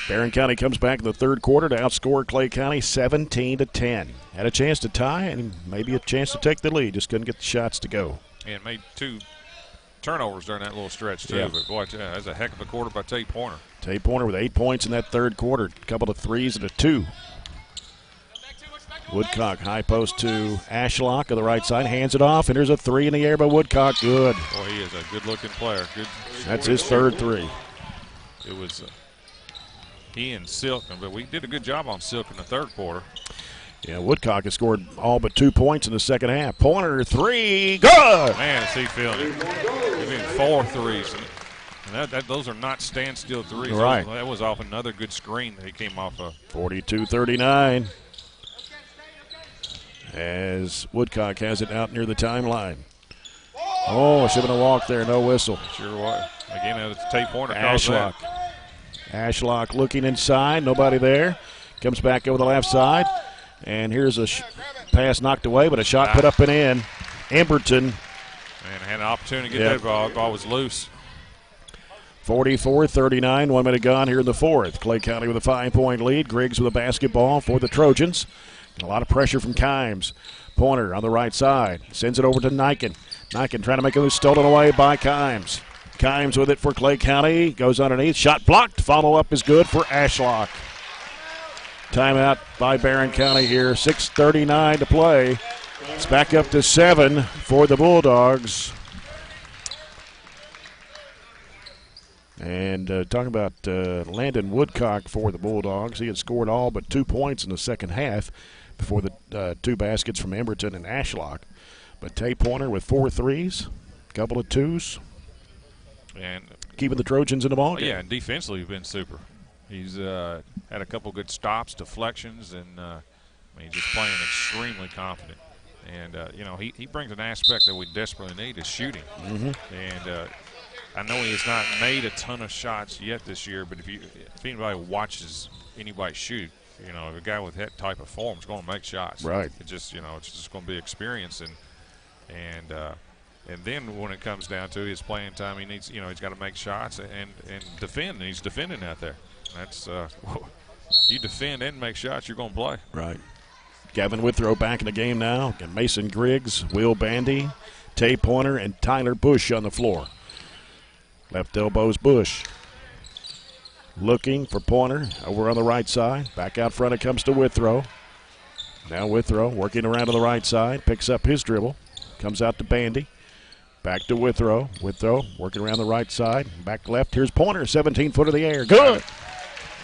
Speaker 1: Barren County comes back in the third quarter to outscore Clay County 17-10. Had a chance to tie and maybe a chance to take the lead. Just couldn't get the shots to go.
Speaker 2: And made 2 turnovers during that little stretch, too.
Speaker 1: Yeah.
Speaker 2: But, boy, that's a heck of a quarter by Tate Pointer.
Speaker 1: Tate Pointer with 8 points in that third quarter. A couple of threes and a 2. Woodcock, high post to Ashlock on the right side, hands it off, and there's a 3 in the air by Woodcock. Good.
Speaker 2: Boy, he is a good-looking player. Good.
Speaker 1: That's his third 3.
Speaker 2: It was he and Silk, but we did a good job on Silk in the third quarter.
Speaker 1: Yeah, Woodcock has scored all but 2 points in the second half. Pointer 3, good!
Speaker 2: Man, is he feeling it. He's in 4 threes. And those are not standstill threes.
Speaker 1: Right.
Speaker 2: That was off another good screen that he came off of.
Speaker 1: 42-39. As Woodcock has it out near the timeline. Oh, should have been a walk there, no whistle.
Speaker 2: Sure was. Again, it's Tate Pointer.
Speaker 1: Ashlock. Ashlock looking inside, nobody there. Comes back over the left side. And here's a pass knocked away, but a shot put up and in. Emberton.
Speaker 2: And had an opportunity to get that ball. The ball was loose.
Speaker 1: 44-39, 1 minute gone here in the fourth. Clay County with a 5-point lead. Griggs with a basketball for the Trojans. A lot of pressure from Kimes. Pointer on the right side. Sends it over to Niken. Niken trying to make it loose. Stolen away by Kimes. Kimes with it for Clay County. Goes underneath. Shot blocked. Follow-up is good for Ashlock. Timeout by Barren County here. 6:39 to play. It's back up to 7 for the Bulldogs. And talking about Landon Woodcock for the Bulldogs. He had scored all but 2 points in the second half before the 2 baskets from Emberton and Ashlock. But Tate Pointer with 4 threes, a couple of 2s.
Speaker 2: And
Speaker 1: keeping the Trojans in the ball game.
Speaker 2: Yeah, and defensively he's been super. He's had a couple good stops, deflections, and he's just playing extremely confident. And, he brings an aspect that we desperately need is shooting.
Speaker 1: Mm-hmm.
Speaker 2: And I know he has not made a ton of shots yet this year, but if anybody watches anybody shoot, you know, a guy with that type of form is going to make shots.
Speaker 1: Right.
Speaker 2: It just, you know, it's just going to be experience and then when it comes down to his playing time, he needs, you know, he's got to make shots and defend. And he's defending out there. That's you defend and make shots, you're going to play.
Speaker 1: Right. Gavin Withrow back in the game now. Got Mason Griggs, Will Bandy, Tay Pointer, and Tyler Bush on the floor. Left elbow's Bush. Looking for Pointer over on the right side. Back out front it comes to Withrow. Now Withrow working around to the right side. Picks up his dribble. Comes out to Bandy. Back to Withrow. Withrow working around the right side. Back left. Here's Pointer. 17-foot of the air. Good.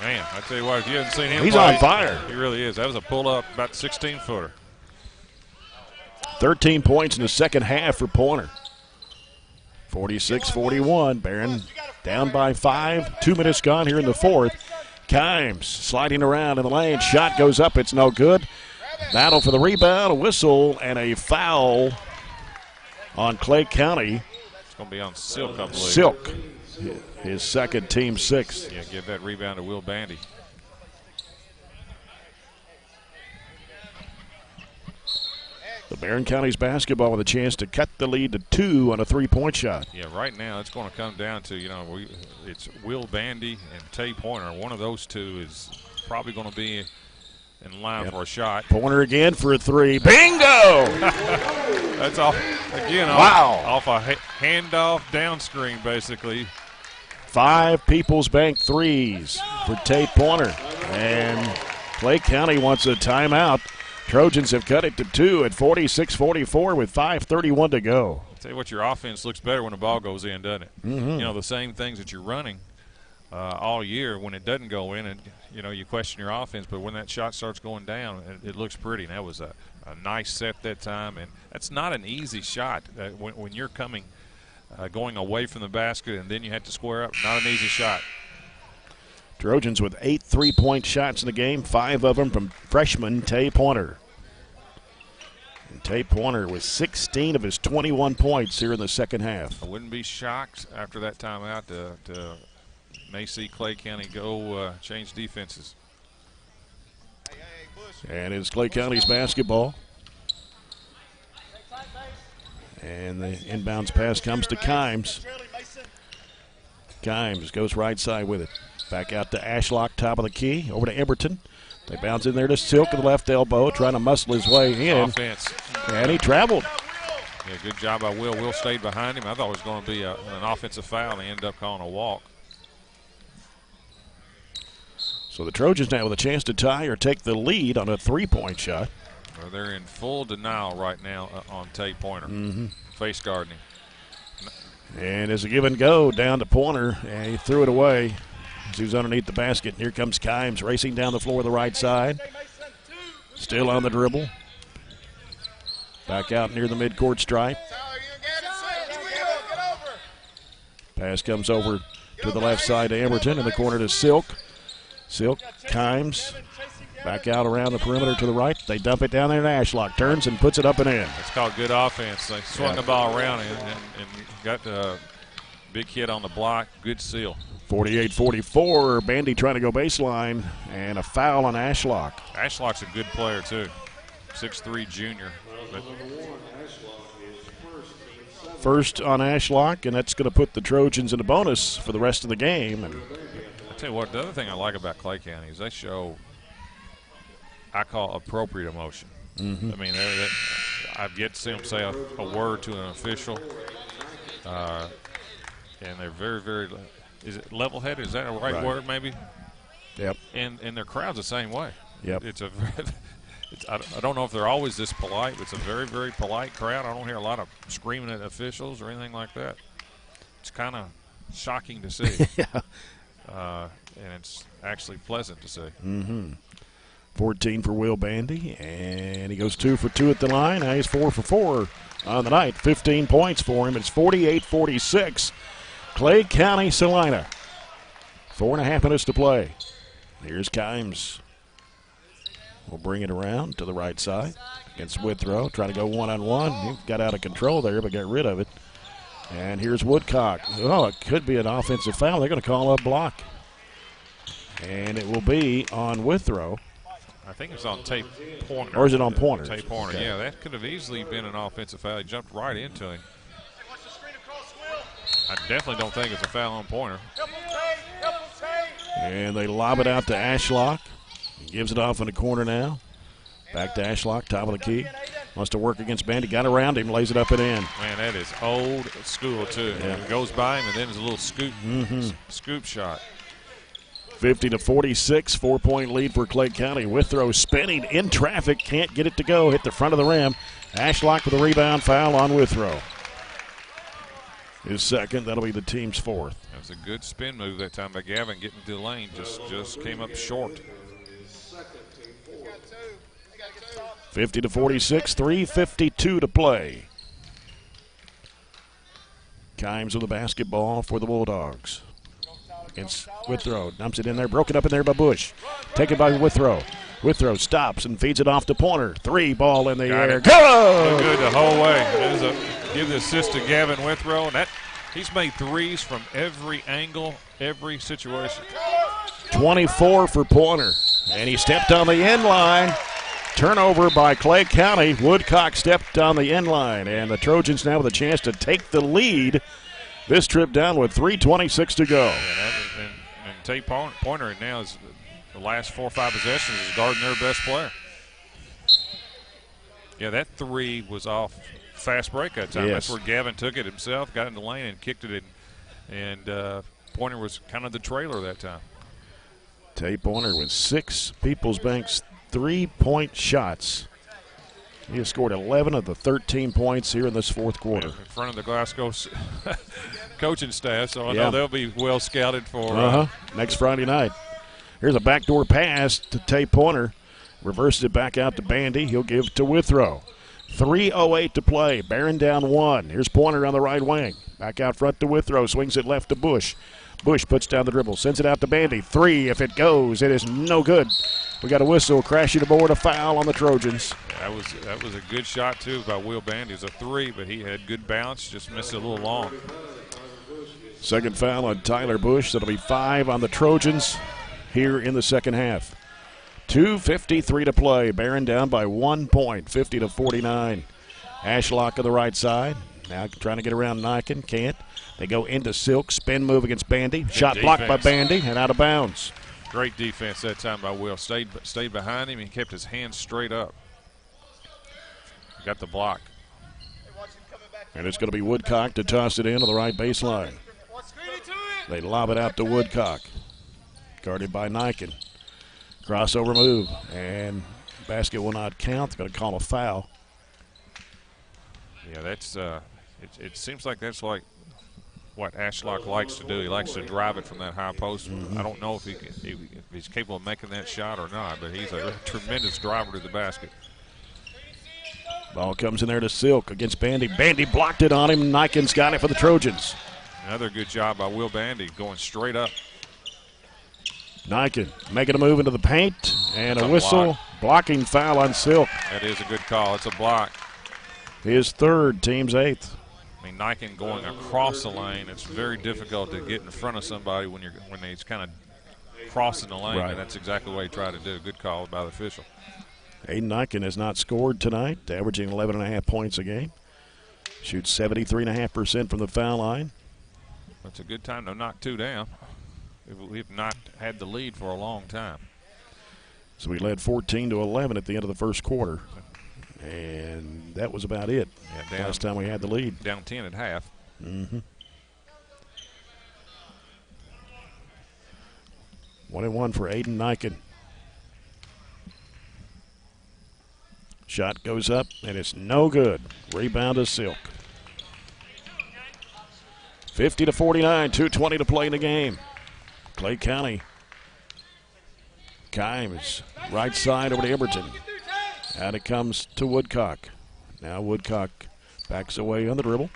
Speaker 2: Man, I tell you what, if you haven't seen him
Speaker 1: He's
Speaker 2: play,
Speaker 1: on fire.
Speaker 2: He really is. That was a pull-up, about 16-footer.
Speaker 1: 13 points in the second half for Pointer. 46-41. Barren down by 5. 2 minutes gone here in the fourth. Kimes sliding around in the lane. Shot goes up. It's no good. Battle for the rebound. A whistle and a foul on Clay County.
Speaker 2: It's going to be on Silk, I believe.
Speaker 1: Silk, his second, team 6th.
Speaker 2: Yeah, give that rebound to Will Bandy.
Speaker 1: The Barren County's basketball with a chance to cut the lead to 2 on a 3-point shot.
Speaker 2: Yeah, right now it's going to come down to, you know, it's Will Bandy and Tay Pointer. One of those two is probably going to be in line for a shot.
Speaker 1: Pointer again for a 3. Bingo!
Speaker 2: That's off, again, off a handoff down screen, basically.
Speaker 1: 5 People's Bank threes for Tate Pointer. And Clay County wants a timeout. Trojans have cut it to 2 at 46-44 with 5:31 to go.
Speaker 2: I'll tell you what, your offense looks better when the ball goes in, doesn't it?
Speaker 1: Mm-hmm.
Speaker 2: You know, the same things that you're running all year, when it doesn't go in, and, you know, you question your offense, but when that shot starts going down, it looks pretty. And that was a nice set that time. And that's not an easy shot when you're coming – going away from the basket, and then you had to square up. Not an easy shot.
Speaker 1: Trojans with 8 3-point shots in the game, 5 of them from freshman Tay Pointer. And Tay Pointer with 16 of his 21 points here in the second half.
Speaker 2: I wouldn't be shocked after that timeout to may see Clay County go change defenses.
Speaker 1: And it's Clay County's basketball. And the inbounds pass comes to Kimes. Kimes goes right side with it. Back out to Ashlock, top of the key. Over to Emberton. They bounce in there to Silk with the left elbow, trying to muscle his way in.
Speaker 2: Offense.
Speaker 1: And he traveled.
Speaker 2: Yeah, good job by Will. Will stayed behind him. I thought it was going to be an offensive foul, and he ended up calling a walk.
Speaker 1: So the Trojans now with a chance to tie or take the lead on a 3-point shot.
Speaker 2: Well, they're in full denial right now on Tay Pointer.
Speaker 1: Mm-hmm.
Speaker 2: Face guarding.
Speaker 1: And as a give and go down to Pointer, and he threw it away as he was underneath the basket. And here comes Kimes racing down the floor the right side. Still on the dribble. Back out near the midcourt stripe. Pass comes over to the left side to Emberton, in the corner to Silk. Silk, Kimes, back out around the perimeter to the right. They dump it down there, and Ashlock turns and puts it up and in.
Speaker 2: It's called good offense. They swung the ball around and got a big hit on the block. Good seal.
Speaker 1: 48-44, Bandy trying to go baseline, and a foul on Ashlock.
Speaker 2: Ashlock's a good player, too. 6'3" junior.
Speaker 1: First on Ashlock, and that's going to put the Trojans in a bonus for the rest of the game. And
Speaker 2: I tell you what, the other thing I like about Clay County is they show, I call appropriate emotion.
Speaker 1: Mm-hmm.
Speaker 2: I mean, I've yet to see them say a word to an official, and they're very, very. Is it level-headed? Is that a right word? Maybe.
Speaker 1: Yep.
Speaker 2: And their crowd's the same way.
Speaker 1: Yep.
Speaker 2: I don't know if they're always this polite, but it's a very, very polite crowd. I don't hear a lot of screaming at officials or anything like that. It's kind of shocking to see.
Speaker 1: Yeah.
Speaker 2: And it's actually pleasant to see.
Speaker 1: Mm-hmm. 14 for Will Bandy, and he goes 2 for 2 at the line. Now he's 4 for 4 on the night. 15 points for him. It's 48-46. Clay County, Salina. 4.5 minutes to play. Here's Kimes. We'll bring it around to the right side against Withrow. Trying to go one-on-one. He got out of control there, but got rid of it. And here's Woodcock. Oh, it could be an offensive foul. They're going to call a block. And it will be on Withrow.
Speaker 2: I think it's on Tate Pointer.
Speaker 1: Or is it on Pointer?
Speaker 2: Tate Pointer,
Speaker 1: Okay.
Speaker 2: yeah. That could have easily been an offensive foul. He jumped right into him. I definitely don't think it's a foul on Pointer.
Speaker 1: And they lob it out to Ashlock. He gives it off in the corner now. Back to Ashlock, top of the key. Wants to work against Bandy. Got around him, lays it up and in.
Speaker 2: Man, that is old school, too.
Speaker 1: Yeah.
Speaker 2: It goes by him, and then there's a little scoop shot.
Speaker 1: 50-46, 4-point lead for Clay County. Withrow spinning in traffic, can't get it to go. Hit the front of the rim. Ashlock with a rebound foul on Withrow. His second, that'll be the team's fourth.
Speaker 2: That was a good spin move that time by Gavin, getting to the lane. Just came up short.
Speaker 1: 50-46, 3:52 to play. Kimes with the basketball for the Bulldogs. Against Withrow, dumps it in there, broken up in there by Bush. Taken by Withrow. Withrow stops and feeds it off to Pointer. 3 ball in the
Speaker 2: Got
Speaker 1: air.
Speaker 2: it.
Speaker 1: Go!
Speaker 2: Looked good the whole way. Give the assist to Gavin Withrow, and he's made threes from every angle, every situation.
Speaker 1: 24 for Pointer. And he stepped on the end line. Turnover by Clay County. Woodcock stepped on the end line. And the Trojans now with a chance to take the lead this trip down with 3:26 to go.
Speaker 2: And Tate Pointer now is the last 4 or 5 possessions is guarding their best player. Yeah, that 3 was off fast break that time.
Speaker 1: Yes.
Speaker 2: That's where Gavin took it himself, got in the lane and kicked it in. And Pointer was kind of the trailer that time.
Speaker 1: Tate Pointer with 6 People's Bank's 3-point shots. He has scored 11 of the 13 points here in this fourth quarter.
Speaker 2: In front of the Glasgow coaching staff, so I know they'll be well scouted for
Speaker 1: next Friday night. Here's a backdoor pass to Tate Pointer. Reverses it back out to Bandy. He'll give to Withrow. 3:08 to play. Barren down 1. Here's Pointer on the right wing. Back out front to Withrow. Swings it left to Bush. Bush puts down the dribble. Sends it out to Bandy. 3. If it goes, it is no good. We got a whistle crashing aboard, a foul on the Trojans.
Speaker 2: That was a good shot, too, by Will Bandy. It was a 3, but he had good bounce, just missed it a little long.
Speaker 1: Second foul on Tyler Bush. That'll be 5 on the Trojans here in the second half. 2:53 to play. Barren down by 1 point, 50-49. Ashlock on the right side. Now trying to get around Niken. Can't. They go into Silk. Spin move against Bandy. Shot blocked by Bandy and out of bounds.
Speaker 2: Great defense that time by Will. Stayed behind him and kept his hands straight up. Got the block.
Speaker 1: And it's going to be Woodcock to toss it in to the right baseline. They lob it out to Woodcock. Guarded by Niken. Crossover move. And basket will not count. They're going to call a foul.
Speaker 2: Yeah, that's it seems like that's like what Ashlock likes to do. He likes to drive it from that high post. I don't know if he's capable of making that shot or not, but he's a tremendous driver to the basket.
Speaker 1: Ball comes in there to Silk against Bandy. Bandy blocked it on him. Niken's got it for the Trojans.
Speaker 2: Another good job by Will Bandy going straight up.
Speaker 1: Niken making a move into the paint and
Speaker 2: It's
Speaker 1: a
Speaker 2: a
Speaker 1: whistle.
Speaker 2: block.
Speaker 1: Blocking foul on Silk.
Speaker 2: That is a good call. It's a block.
Speaker 1: His third, team's 8th.
Speaker 2: I mean, Niken going across the lane, it's very difficult to get in front of somebody when he's kind of crossing the lane,
Speaker 1: Right.
Speaker 2: and that's exactly what he tried to do. Good call by the official.
Speaker 1: Aiden Niken has not scored tonight, averaging 11.5 points a game. Shoots 73.5% from the foul line.
Speaker 2: It's a good time to knock 2 down. We've not had the lead for a long time.
Speaker 1: So we led 14-11 at the end of the first quarter. And that was about it.
Speaker 2: Yeah, down,
Speaker 1: last time we had the lead.
Speaker 2: Down 10 at half.
Speaker 1: 1-1 for Aiden Niken. Shot goes up, and it's no good. Rebound to Silk. 50-49, 2:20 to play in the game. Clay County. Kimes, right side over to Emberton. Out it comes to Woodcock. Now Woodcock backs away on the dribble.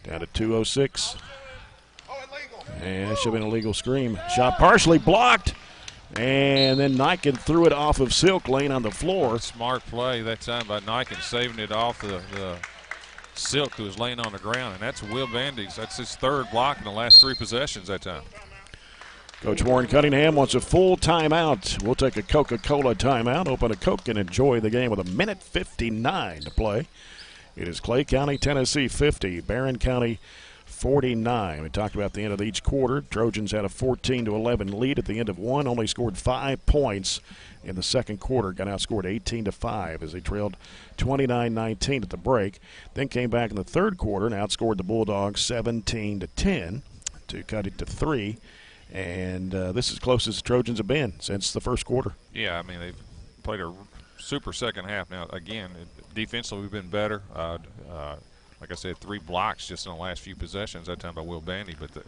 Speaker 1: Down to 2:06. And it should have been a legal scream. Shot partially blocked. And then Niken threw it off of Silk Lane on the floor.
Speaker 2: Smart play that time by Niken, saving it off the Silk who was laying on the ground. And that's Will Bandy's. That's his third block in the last 3 possessions that time.
Speaker 1: Coach Warren Cunningham wants a full timeout. We'll take a Coca-Cola timeout, open a Coke, and enjoy the game with a minute 59 to play. It is Clay County, Tennessee 50, Barren County 49. We talked about the end of each quarter. Trojans had a 14-11 lead at the end of one, only scored 5 points in the second quarter. Got outscored 18-5 as they trailed 29-19 at the break. Then came back in the third quarter and outscored the Bulldogs 17-10 to cut it to 3. And this is as close as the Trojans have been since the first quarter.
Speaker 2: Yeah, I mean, they've played a super second half. Now, again, defensively we've been better. Like I said, 3 blocks just in the last few possessions, that time by Will Bandy. But, of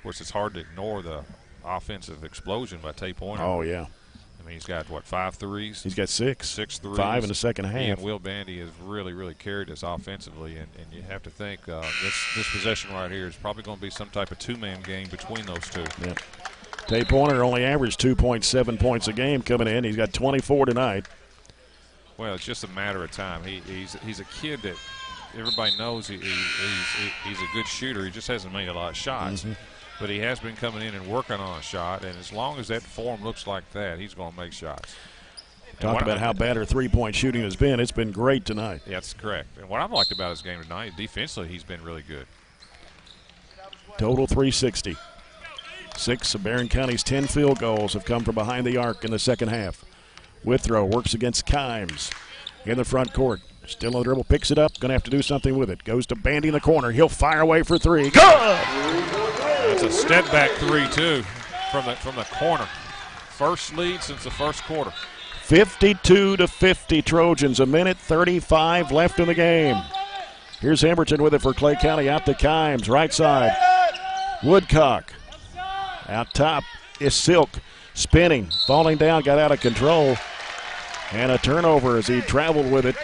Speaker 2: course, it's hard to ignore the offensive explosion by Tay Pointer.
Speaker 1: Oh, yeah.
Speaker 2: I mean, he's got, what, 5 threes?
Speaker 1: He's got 6.
Speaker 2: 6 threes.
Speaker 1: 5 in the second half.
Speaker 2: And Will Bandy has really, really carried us offensively. And you have to think this possession right here is probably going to be some type of two-man game between those two.
Speaker 1: Yeah. Tay Pointer only averaged 2.7 points a game coming in. He's got 24 tonight.
Speaker 2: Well, it's just a matter of time. He's a kid that everybody knows he's a good shooter. He just hasn't made a lot of shots. Mm-hmm. But he has been coming in and working on a shot, and as long as that form looks like that, he's going to make shots.
Speaker 1: Talk about how bad our three-point shooting has been. It's been great tonight.
Speaker 2: Yeah, that's correct. And what I've liked about his game tonight, defensively, he's been really good.
Speaker 1: Total 360. 6 of Barren County's 10 field goals have come from behind the arc in the second half. Withrow works against Kimes in the front court. Still on the dribble, picks it up, going to have to do something with it. Goes to Bandy in the corner. He'll fire away for 3. Good!
Speaker 2: It's a step-back 3, too, from the corner. First lead since the first quarter.
Speaker 1: 52-50 Trojans. A minute 35 left in the game. Here's Hamilton with it for Clay County. Out to Kimes, right side. Woodcock. Out top is Silk. Spinning, falling down, got out of control. And a turnover as he traveled with it.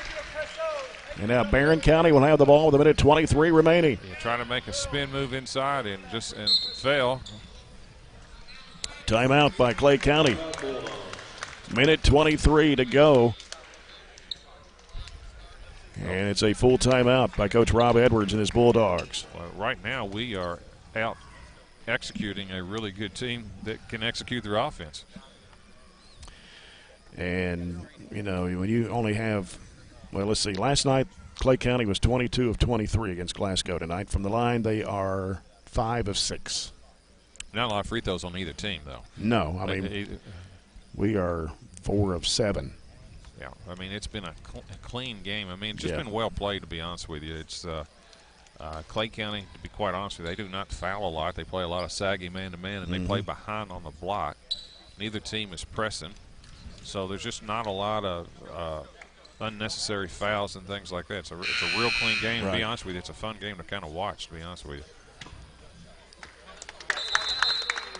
Speaker 1: And now Barren County will have the ball with a minute 23 remaining.
Speaker 2: Yeah, trying to make a spin move inside and fell.
Speaker 1: Timeout by Clay County. Minute 23 to go. And it's a full timeout by Coach Rob Edwards and his Bulldogs.
Speaker 2: Well, right now we are out executing a really good team that can execute their offense.
Speaker 1: And, you know, when you only have, well, let's see, last night Clay County was 22 of 23 against Glasgow. Tonight from the line they are 5 of 6.
Speaker 2: Not a lot of free throws on either team, though.
Speaker 1: No, I mean, we are 4 of 7.
Speaker 2: Yeah, I mean, it's been a clean game. I mean, it's just been well played, to be honest with you. It's Clay County, to be quite honest with you, they do not foul a lot. They play a lot of saggy man-to-man, and they play behind on the block. Neither team is pressing. So there's just not a lot of unnecessary fouls and things like that. It's a real clean game, to be honest with you. It's a fun game to kind of watch, to be honest with you.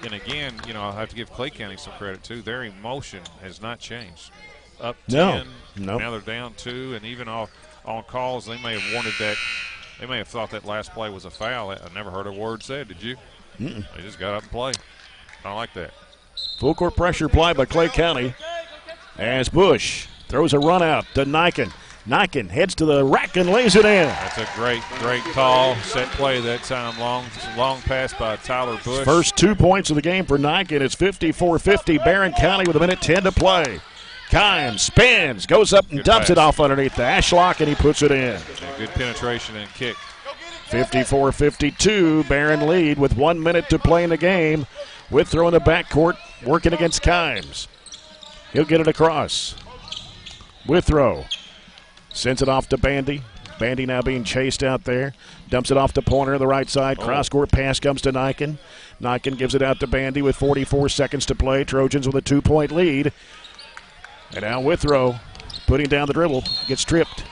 Speaker 2: And again, you know, I'll have to give Clay County some credit, too. Their emotion has not changed. Up 10, now they're down 2, and even on calls, they may have wanted that. They may have thought that last play was a foul. I never heard a word said, did you?
Speaker 1: Mm-mm.
Speaker 2: They just got up and played. I like that.
Speaker 1: Full court pressure applied by Clay County as Bush throws a run out to Niken. Niken heads to the rack and lays it in.
Speaker 2: That's a great call. Set play that time. Long pass by Tyler Bush.
Speaker 1: First 2 points of the game for Niken. It's 54-50. Barren County with a minute 10 to play. Kimes spins, goes up and dumps it off underneath the Ashlock, and he puts it in.
Speaker 2: Good penetration and kick.
Speaker 1: 54-52, Barren lead with 1 minute to play in the game. Withrow in the backcourt, working against Kimes. He'll get it across. Withrow sends it off to Bandy. Bandy now being chased out there. Dumps it off to Pointer on the right side. Cross-court pass comes to Niken. Niken gives it out to Bandy with 44 seconds to play. Trojans with a 2-point lead. And now Withrow putting down the dribble. Gets tripped.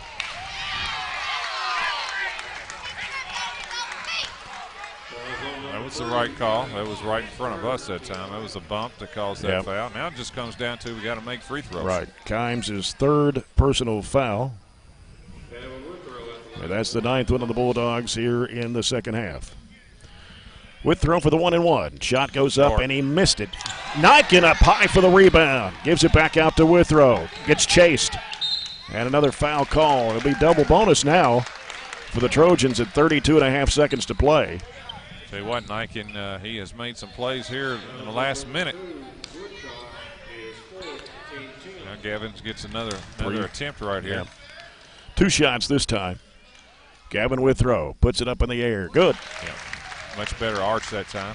Speaker 2: That was the right call. That was right in front of us that time. That was a bump that caused that foul. Now it just comes down to we got to make free throws.
Speaker 1: Right. Kimes' third personal foul. And that's the 9th one of the Bulldogs here in the second half. Withrow for the 1-and-1. Shot goes up, and he missed it. Niken up high for the rebound. Gives it back out to Withrow. Gets chased. And another foul call. It'll be double bonus now for the Trojans at 32.5 seconds to play.
Speaker 2: Tell you what, Niken, he has made some plays here in the last minute. Now Gavin gets another attempt right here.
Speaker 1: Yeah. 2 shots this time. Gavin Withrow puts it up in the air. Good.
Speaker 2: Yeah. Much better arch that time.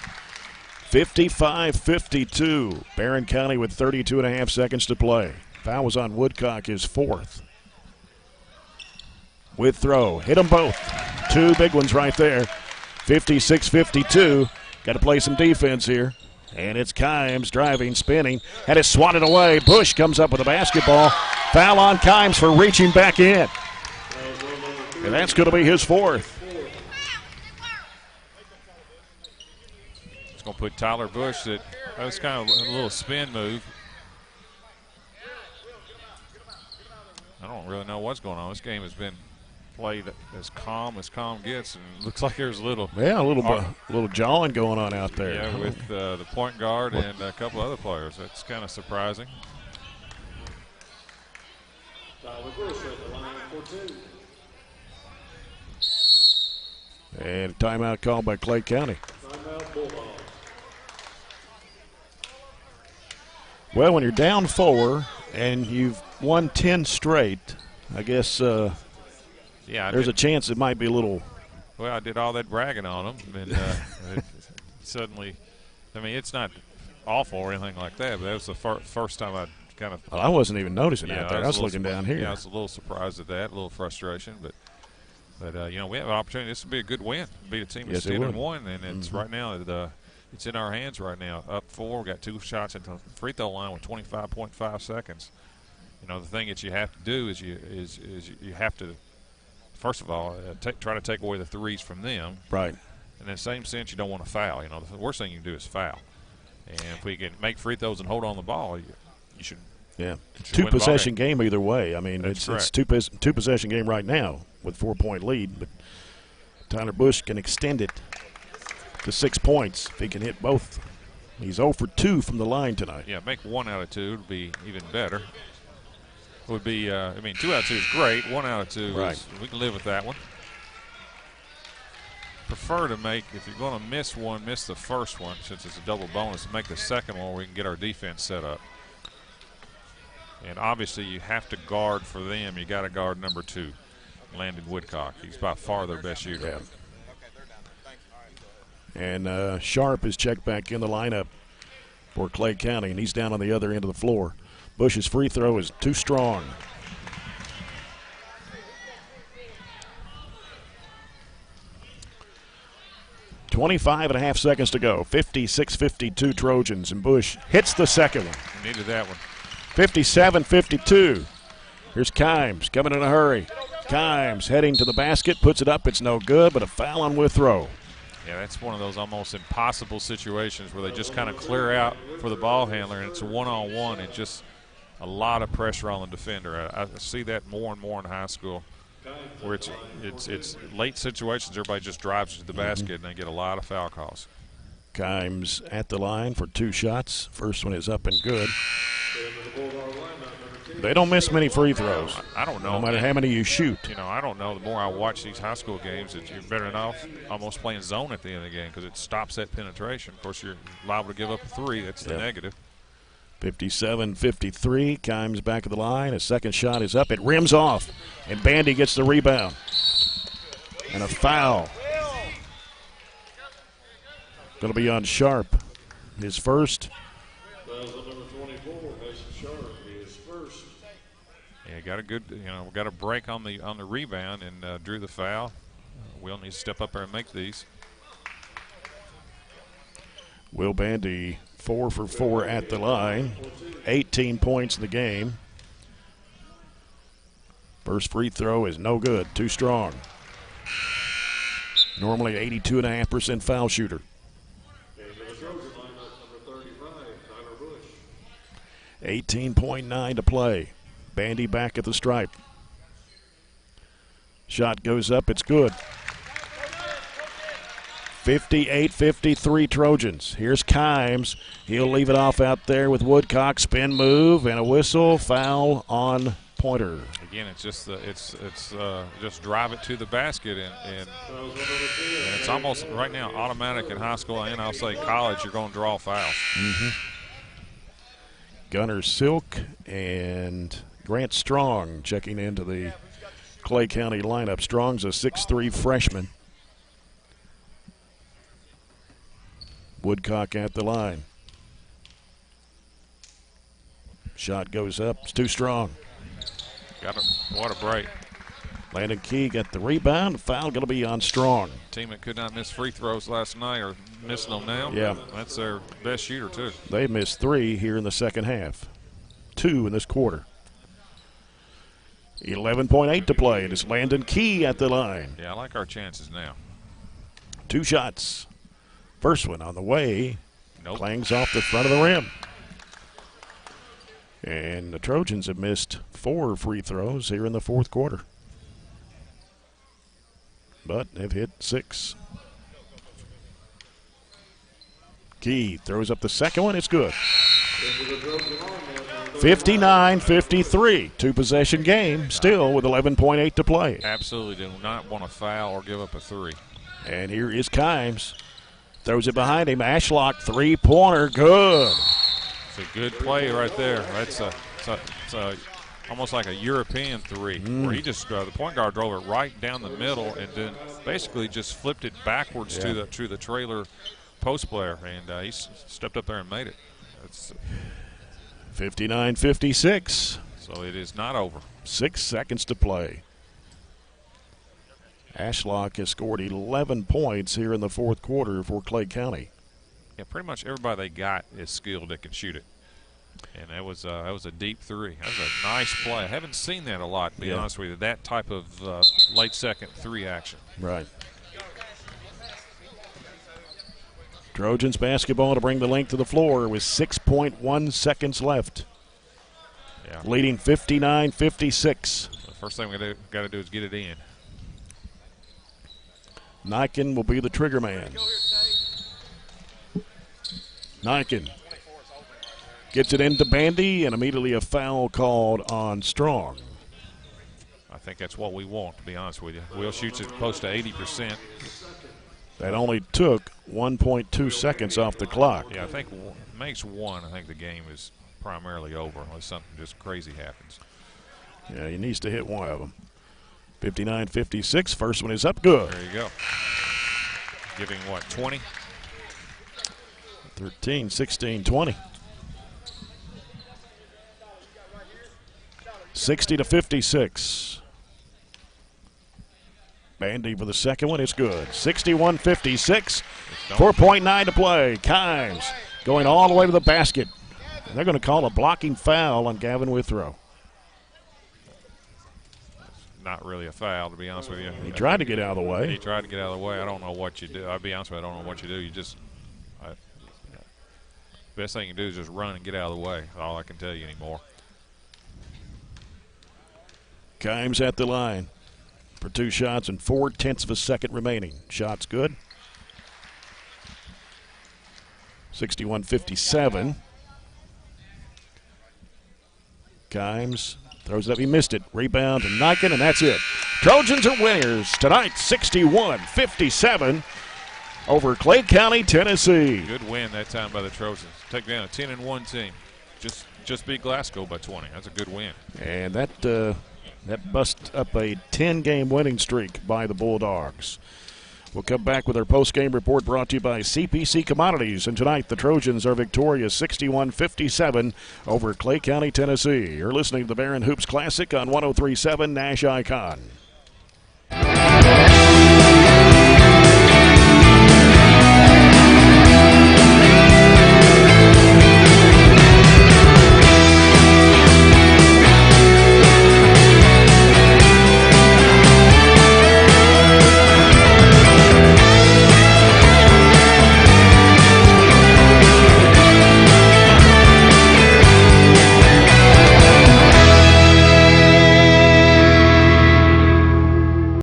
Speaker 1: 55-52. Barren County with 32 and a half seconds to play. Foul was on Woodcock, his 4th. Withrow hit them both. 2 big ones right there. 56-52. Got to play some defense here. And it's Kimes driving, spinning. Had it swatted away. Bush comes up with a basketball. Foul on Kimes for reaching back in. And that's going to be his 4th.
Speaker 2: It's going to put Tyler Bush. That was kind of a little spin move. I don't really know what's going on. This game has been played as calm gets, and it looks like there's a little
Speaker 1: jawing going on out there.
Speaker 2: Yeah, with the point guard and a couple other players. That's kind of surprising.
Speaker 1: And a timeout called by Clay County. Well, when you're down 4 and you've won 10 straight, I guess there's a chance it might be a little.
Speaker 2: Well, I did all that bragging on them, and suddenly, I mean, it's not awful or anything like that, but that was the first time I kind of.
Speaker 1: Well, I wasn't even noticing out there. I was looking down here.
Speaker 2: Yeah, I was a little surprised at that, a little frustration, but you know, we have an opportunity. This would be a good win. Beat a team that's 10-1, and it's right now. It's in our hands right now. Up 4, we got 2 shots at the free throw line with 25.5 seconds. You know, the thing that you have to do is you have to, first of all, try to take away the threes from them.
Speaker 1: Right.
Speaker 2: In the same sense, you don't want to foul. You know, the worst thing you can do is foul. And if we can make free throws and hold on the ball, you should.
Speaker 1: Yeah. 2-possession game either way. I mean, it's 2-possession game right now with 4-point lead, but Tyler Bush can extend it to 6 points if he can hit both. He's 0 for 2 from the line tonight.
Speaker 2: Yeah, make 1 out of 2 would be even better. Would be, 2 out of 2 is great. 1 out of 2, we can live with that one. Prefer to make, if you're going to miss one, miss the first one, since it's a double bonus, make the second one where we can get our defense set up. And obviously you have to guard for them. You got to guard number 2, Landon Woodcock. He's by far their best shooter.
Speaker 1: Yeah. And Sharp is checked back in the lineup for Clay County, and he's down on the other end of the floor. Bush's free throw is too strong. .25.5 seconds to go. 56-52 Trojans, and Bush hits the second one.
Speaker 2: We needed that one.
Speaker 1: 57-52. Here's Kimes coming in a hurry. Kimes heading to the basket, puts it up. It's no good, but a foul on Withrow.
Speaker 2: Yeah, that's one of those almost impossible situations where they just kind of clear out for the ball handler, and it's a one-on-one and just a lot of pressure on the defender. I see that more and more in high school, where it's late situations. Everybody just drives to the basket, and they get a lot of foul calls.
Speaker 1: Kimes at the line for 2 shots. First one is up and good. They don't miss many free throws.
Speaker 2: I don't know.
Speaker 1: No matter how many you shoot.
Speaker 2: You know, I don't know. The more I watch these high school games, that you're better off almost playing zone at the end of the game because it stops that penetration. Of course, you're liable to give up a 3. That's the negative.
Speaker 1: 57-53. Kimes back of the line. His second shot is up. It rims off, and Bandy gets the rebound. And a foul. Going to be on Sharp. His first.
Speaker 2: Yeah, got a good. We got a break on the rebound and drew the foul. Will needs to step up there and make these.
Speaker 1: Will Bandy 4 for 4 at the line. 18 points in the game. First free throw is no good. Too strong. Normally 82.5% foul shooter. 18.9 to play. Bandy back at the stripe. Shot goes up. It's good. 58-53 Trojans. Here's Kimes. He'll leave it off out there with Woodcock. Spin move and a whistle. Foul on 3-pointer.
Speaker 2: Again, it's just just drive it to the basket, and it's almost right now automatic in high school, and I'll say college, you're going to draw fouls.
Speaker 1: Mm-hmm. Gunnar Silk and Grant Strong checking into the Clay County lineup. Strong's a 6'3" freshman. Woodcock at the line. Shot goes up. It's too strong.
Speaker 2: What a break.
Speaker 1: Landon Key got the rebound. The foul going to be on Strong.
Speaker 2: Team that could not miss free throws last night are missing them now.
Speaker 1: Yeah.
Speaker 2: That's their best shooter, too.
Speaker 1: They missed 3 here in the second half. 2 in this quarter. 11.8 to play. It is Landon Key at the line.
Speaker 2: Yeah, I like our chances now.
Speaker 1: 2 shots. First one on the way.
Speaker 2: Nope.
Speaker 1: Clangs off the front of the rim. And the Trojans have missed 4 free throws here in the fourth quarter. But they've hit 6. Key throws up the second one. It's good. 59-53. 2-possession game still with 11.8 to play.
Speaker 2: Absolutely do not want to foul or give up a 3.
Speaker 1: And here is Kimes. Throws it behind him. Ashlock 3-pointer. Good.
Speaker 2: It's a good play right there. It's almost like a European 3, where he just the point guard drove it right down the middle and then basically just flipped it backwards to the trailer post player, and he stepped up there and made it. It's
Speaker 1: 59-56.
Speaker 2: So it is not over.
Speaker 1: 6 seconds to play. Ashlock has scored 11 points here in the fourth quarter for Clay County.
Speaker 2: Yeah, pretty much everybody they got is skilled that can shoot it. And that was a deep 3. That was a nice play. I haven't seen that a lot, to be honest with you, that type of late second 3 action.
Speaker 1: Right. Trojans basketball to bring the length to the floor with 6.1 seconds left.
Speaker 2: Yeah.
Speaker 1: Leading 59-56.
Speaker 2: The first thing we got to do is get it in.
Speaker 1: Niken will be the trigger man. Niken gets it into Bandy, and immediately a foul called on Strong.
Speaker 2: I think that's what we want, to be honest with you. Will shoots it close to 80%.
Speaker 1: That only took 1.2 seconds off the clock.
Speaker 2: Yeah, I think makes 1. I think the game is primarily over unless something just crazy happens.
Speaker 1: Yeah, he needs to hit one of them. 59-56. First one is up good.
Speaker 2: There you go. Giving what, 20?
Speaker 1: 13, 16, 20. 60-56. Bandy for the second one. It's good. 61-56. 4.9 to play. Kimes going all the way to the basket. They're going to call a blocking foul on Gavin Withrow.
Speaker 2: Not really a foul, to be honest with you.
Speaker 1: He tried to get out of the way.
Speaker 2: He tried to get out of the way. I don't know what you do. I'll be honest with you, I don't know what you do. You just best thing you can do is just run and get out of the way. That's all I can tell you anymore.
Speaker 1: Kimes at the line for 2 shots and 4/10 of a second remaining. Shots good. 61-57. Kimes throws it up. He missed it. Rebound to Niken, and that's it. Trojans are winners tonight, 61-57 over Clay County, Tennessee.
Speaker 2: Good win that time by the Trojans. Take down a 10-1 team. Just beat Glasgow by 20. That's a good win.
Speaker 1: And that busts up a 10-game winning streak by the Bulldogs. We'll come back with our post-game report brought to you by CPC Commodities. And tonight, the Trojans are victorious 61-57 over Clay County, Tennessee. You're listening to the Barren Hoops Classic on 103.7 Nash Icon.